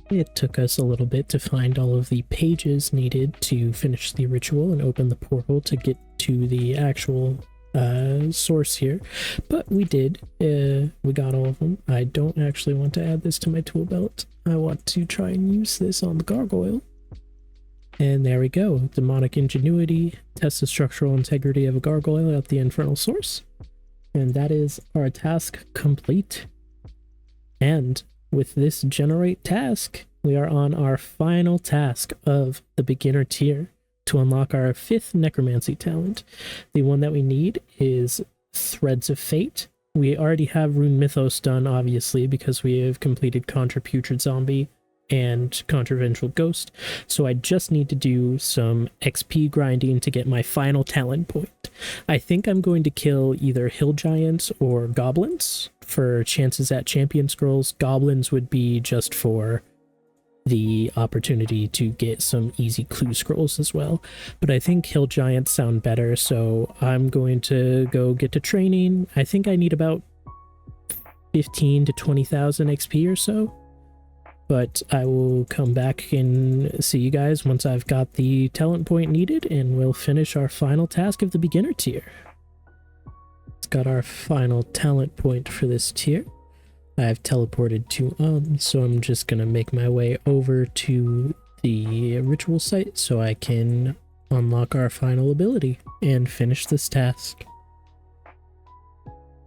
It took us a little bit to find all of the pages needed to finish the ritual and open the portal to get to the actual source here. But we did. We got all of them. I don't actually want to add this to my tool belt. I want to try and use this on the gargoyle. And there we go. Demonic Ingenuity. Test the structural integrity of a gargoyle at the infernal source. And that is our task complete. And with this generate task, we are on our final task of the beginner tier to unlock our 5th necromancy talent. The one that we need is Threads of Fate. We already have Rune Mythos done, obviously, because we have completed Contra Putrid Zombie and Contravengeful Ghost. So I just need to do some XP grinding to get my final talent point. I think I'm going to kill either hill giants or goblins for chances at champion scrolls. Goblins would be just for the opportunity to get some easy clue scrolls as well. But I think hill giants sound better, so I'm going to go get to training. I think I need about 15 to 20,000 XP or so. But I will come back and see you guys once I've got the talent point needed, and we'll finish our final task of the beginner tier. It's got our final talent point for this tier. I've teleported to so I'm just gonna make my way over to the ritual site so I can unlock our final ability and finish this task.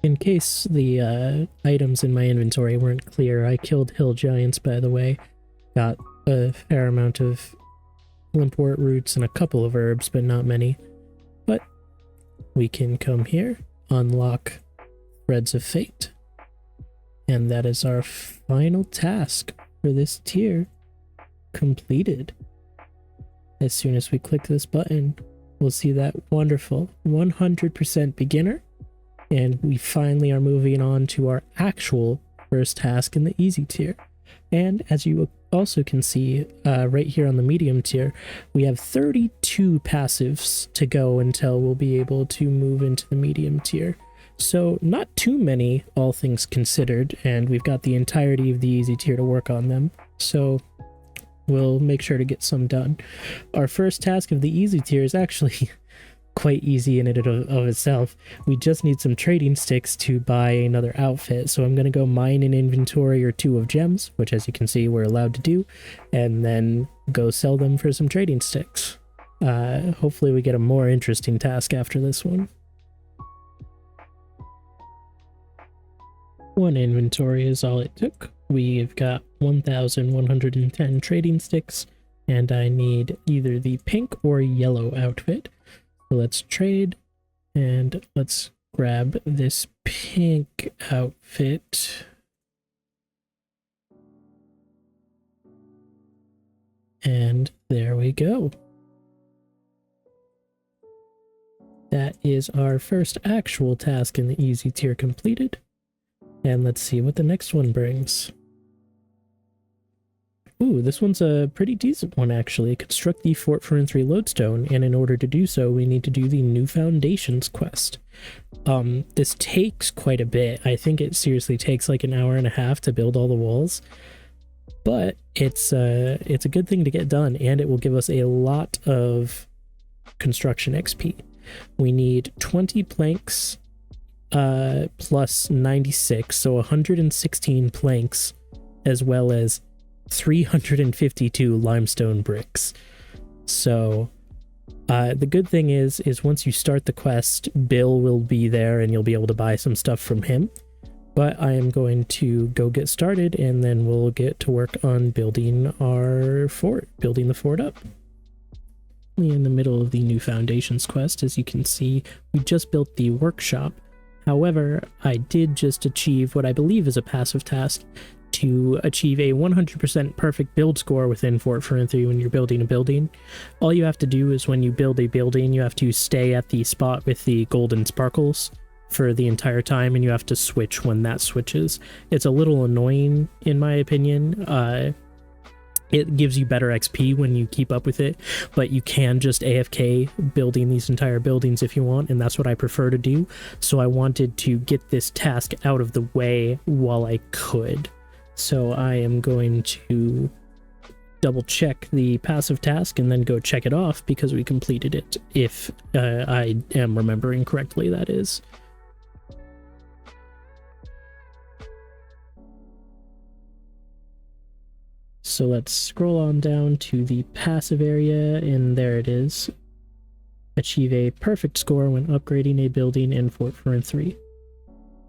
In case the items in my inventory weren't clear, I killed hill giants, by the way. Got a fair amount of limpwort roots and a couple of herbs, but not many. But we can come here, unlock Threads of Fate. And that is our final task for this tier completed. As soon as we click this button, we'll see that wonderful 100% beginner. And we finally are moving on to our actual first task in the easy tier. And as you also can see right here on the medium tier, we have 32 passives to go until we'll be able to move into the medium tier. So not too many, all things considered, and we've got the entirety of the easy tier to work on them. So we'll make sure to get some done. Our first task of the easy tier is actually quite easy in and of itself. We just need some trading sticks to buy another outfit. So I'm going to go mine an inventory or 2 of gems, which as you can see we're allowed to do, and then go sell them for some trading sticks. Hopefully we get a more interesting task after this one. 1 inventory is all it took. We've got 1,110 trading sticks, and I need either the pink or yellow outfit. So let's trade, and let's grab this pink outfit. And there we go. That is our first actual task in the easy tier completed. And let's see what the next one brings. Ooh, this one's a pretty decent one, actually. Construct the Fort for 3 lodestone, and in order to do so, we need to do the New Foundations quest. This takes quite a bit. I think it seriously takes like an hour and a half to build all the walls. But it's a good thing to get done, and it will give us a lot of construction XP. We need 20 planks plus 96, so 116 planks, as well as 352 limestone bricks. So the good thing is once you start the quest, Bill will be there and you'll be able to buy some stuff from him. But I am going to go get started, and then we'll get to work on building our fort, building the fort up. In the middle of the New Foundations quest, as you can see, we just built the workshop. However, I did just achieve what I believe is a passive task to achieve a 100% perfect build score within Fort for 3 when you're building a building. All you have to do is when you build a building, you have to stay at the spot with the golden sparkles for the entire time, and you have to switch when that switches. It's a little annoying in my opinion. It gives you better XP when you keep up with it, but you can just AFK building these entire buildings if you want, and that's what I prefer to do. So I wanted to get this task out of the way while I could. So I am going to double check the passive task and then go check it off because we completed it, if I am remembering correctly, that is. So let's scroll on down to the passive area, and there it is. Achieve a perfect score when upgrading a building in Fort for 3.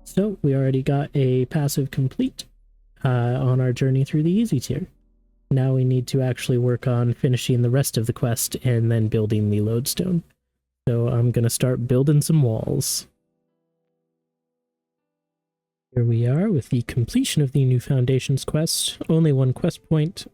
So we already got a passive complete on our journey through the easy tier. Now we need to actually work on finishing the rest of the quest and then building the lodestone. So I'm going to start building some walls. Here we are with the completion of the New Foundations quest. Only 1 quest point.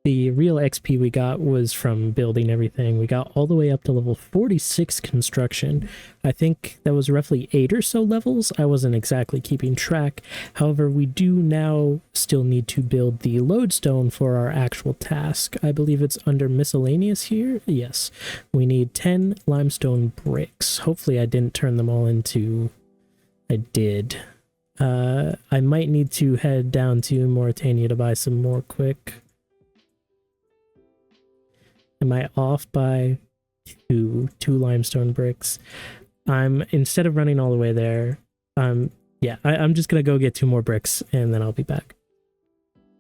The real XP we got was from building everything. We got all the way up to level 46 construction. I think that was roughly 8 or so levels. I wasn't exactly keeping track. However, we do now still need to build the lodestone for our actual task. I believe it's under miscellaneous here. Yes. We need 10 limestone bricks. Hopefully I didn't turn them all into... I did. I might need to head down to Mauritania to buy some more quick. Am I off by two limestone bricks? Instead of running all the way there, yeah, I'm just gonna go get 2 more bricks and then I'll be back.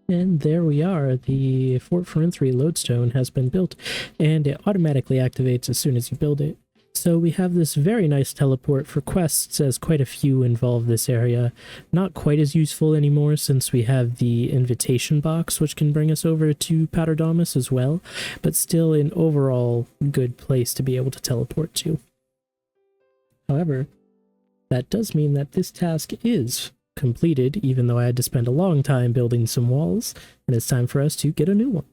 And there we are. The Fort for 3 lodestone has been built, and it automatically activates as soon as you build it. So we have this very nice teleport for quests, as quite a few involve this area. Not quite as useful anymore since we have the invitation box, which can bring us over to Paterdamus as well, but still an overall good place to be able to teleport to. However, that does mean that this task is completed, even though I had to spend a long time building some walls, and it's time for us to get a new one.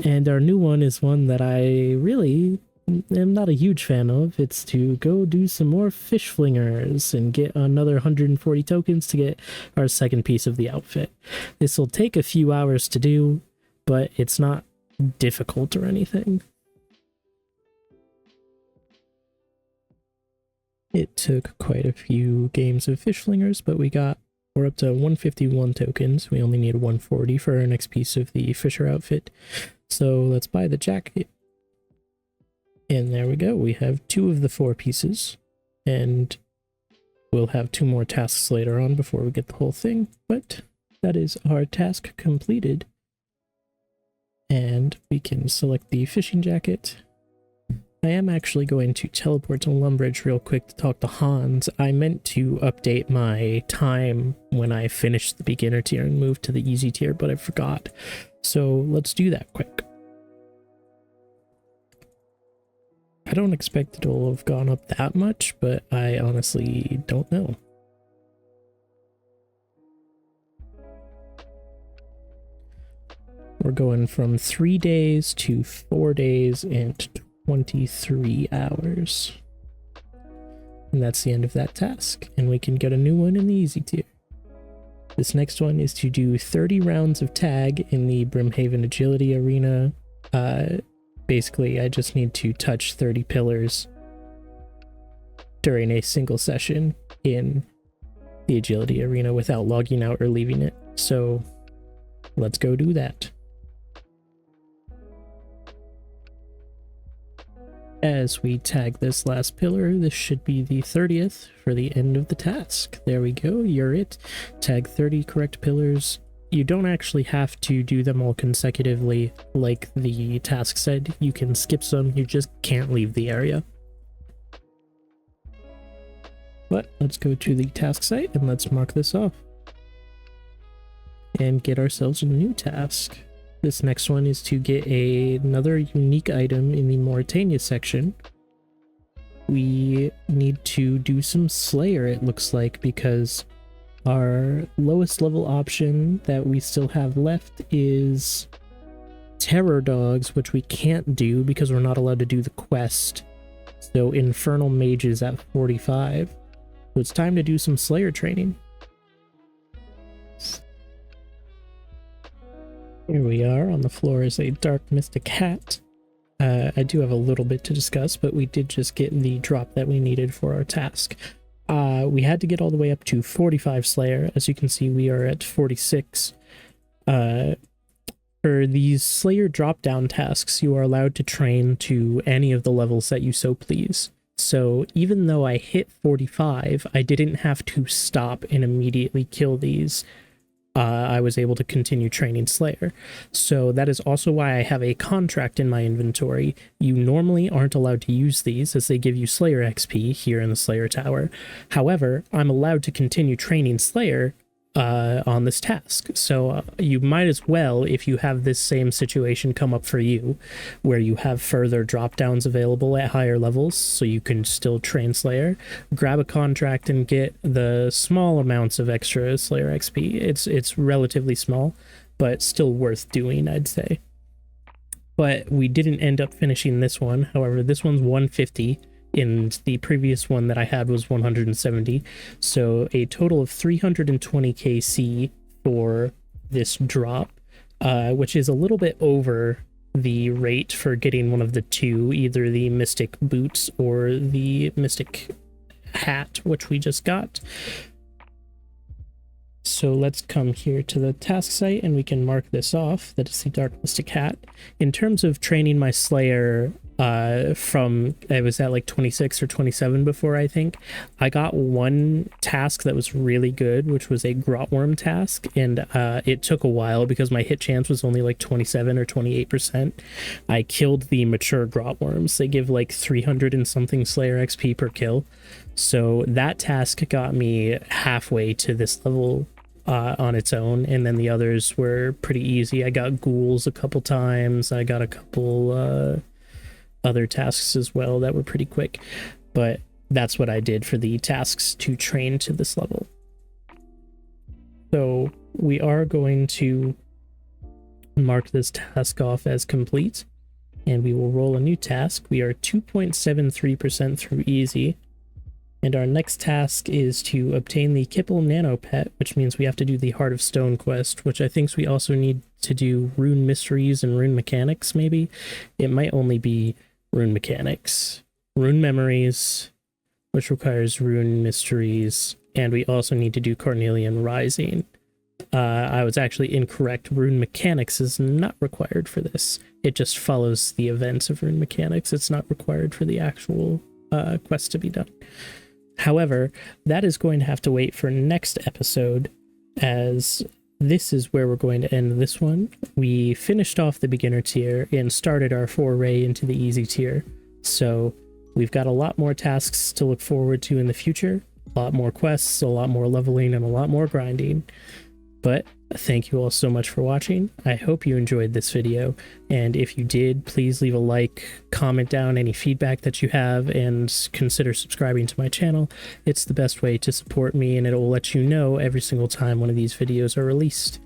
And our new one is one that I really am not a huge fan of. It's to go do some more fish flingers and get another 140 tokens to get our second piece of the outfit. This will take a few hours to do, but it's not difficult or anything. It took quite a few games of fish flingers, but we're up to 151 tokens. We only need 140 for our next piece of the fisher outfit. So let's buy the jacket. And there we go. We have 2 of the 4 pieces. And we'll have 2 more tasks later on before we get the whole thing. But that is our task completed. And we can select the fishing jacket. I am actually going to teleport to Lumbridge real quick to talk to Hans. I meant to update my time when I finished the beginner tier and moved to the easy tier, but I forgot. So let's do that quick. I don't expect it'll have gone up that much, but I honestly don't know. We're going from 3 days to 4 days and 23 hours. And that's the end of that task. And we can get a new one in the easy tier. This next one is to do 30 rounds of tag in the Brimhaven Agility Arena. Basically, I just need to touch 30 pillars during a single session in the Agility Arena without logging out or leaving it. So let's go do that. As we tag this last pillar, this should be the 30th for the end of the task. There we go, you're it. Tag 30 correct pillars. You don't actually have to do them all consecutively like the task said. You can skip some, you just can't leave the area. But let's go to the task site and let's mark this off. And get ourselves a new task. This next one is to get another unique item in the Mauritania section. We need to do some Slayer, it looks like, because our lowest level option that we still have left is Terror Dogs, which we can't do because we're not allowed to do the quest. So Infernal Mages at 45. So it's time to do some Slayer training. Here we are. On the floor is a Dark Mystic hat. I do have a little bit to discuss, but we did just get the drop that we needed for our task. We had to get all the way up to 45 Slayer. As you can see, we are at 46. For these Slayer drop-down tasks, you are allowed to train to any of the levels that you so please. So even though I hit 45, I didn't have to stop and immediately kill these. I was able to continue training Slayer. So that is also why I have a contract in my inventory. You normally aren't allowed to use these as they give you Slayer XP here in the Slayer Tower. However, I'm allowed to continue training Slayer on this task. So you might as well, if you have this same situation come up for you, where you have further drop downs available at higher levels, so you can still train Slayer, grab a contract and get the small amounts of extra Slayer XP. It's relatively small, but still worth doing, I'd say. But we didn't end up finishing this one. However, this one's 150. And the previous one that I had was 170, so a total of 320 KC for this drop, which is a little bit over the rate for getting one of the two, either the Mystic Boots or the Mystic Hat, which we just got. So let's come here to the task site and we can mark this off. That is the Dark Mystic Hat. In terms of training my Slayer, I was at like 26 or 27 before, I think. I got one task that was really good, which was a Grotworm task, and it took a while because my hit chance was only like 27 or 28%. I killed the mature Grotworms. They give like 300 and something Slayer XP per kill. So that task got me halfway to this level on its own, and then the others were pretty easy. I got ghouls a couple times. I got a couple other tasks as well that were pretty quick, but that's what I did for the tasks to train to this level. So we are going to mark this task off as complete, and we will roll a new task. We are 2.73% through easy. And our next task is to obtain the Kipple Nano Pet, which means we have to do the Heart of Stone quest, which I think we also need to do Rune Mysteries and Rune Mechanics, maybe? It might only be Rune Mechanics. Rune Memories, which requires Rune Mysteries, and we also need to do Carnelian Rising. I was actually incorrect. Rune Mechanics is not required for this. It just follows the events of Rune Mechanics. It's not required for the actual quest to be done. However, that is going to have to wait for next episode, as this is where we're going to end this one. We finished off the beginner tier and started our foray into the easy tier. So we've got a lot more tasks to look forward to in the future, a lot more quests, a lot more leveling, and a lot more grinding. But thank you all so much for watching. I hope you enjoyed this video, and if you did, please leave a like, comment down any feedback that you have, and consider subscribing to my channel. It's the best way to support me, and it'll let you know every single time one of these videos are released.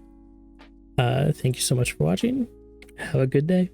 Thank you so much for watching. Have a good day.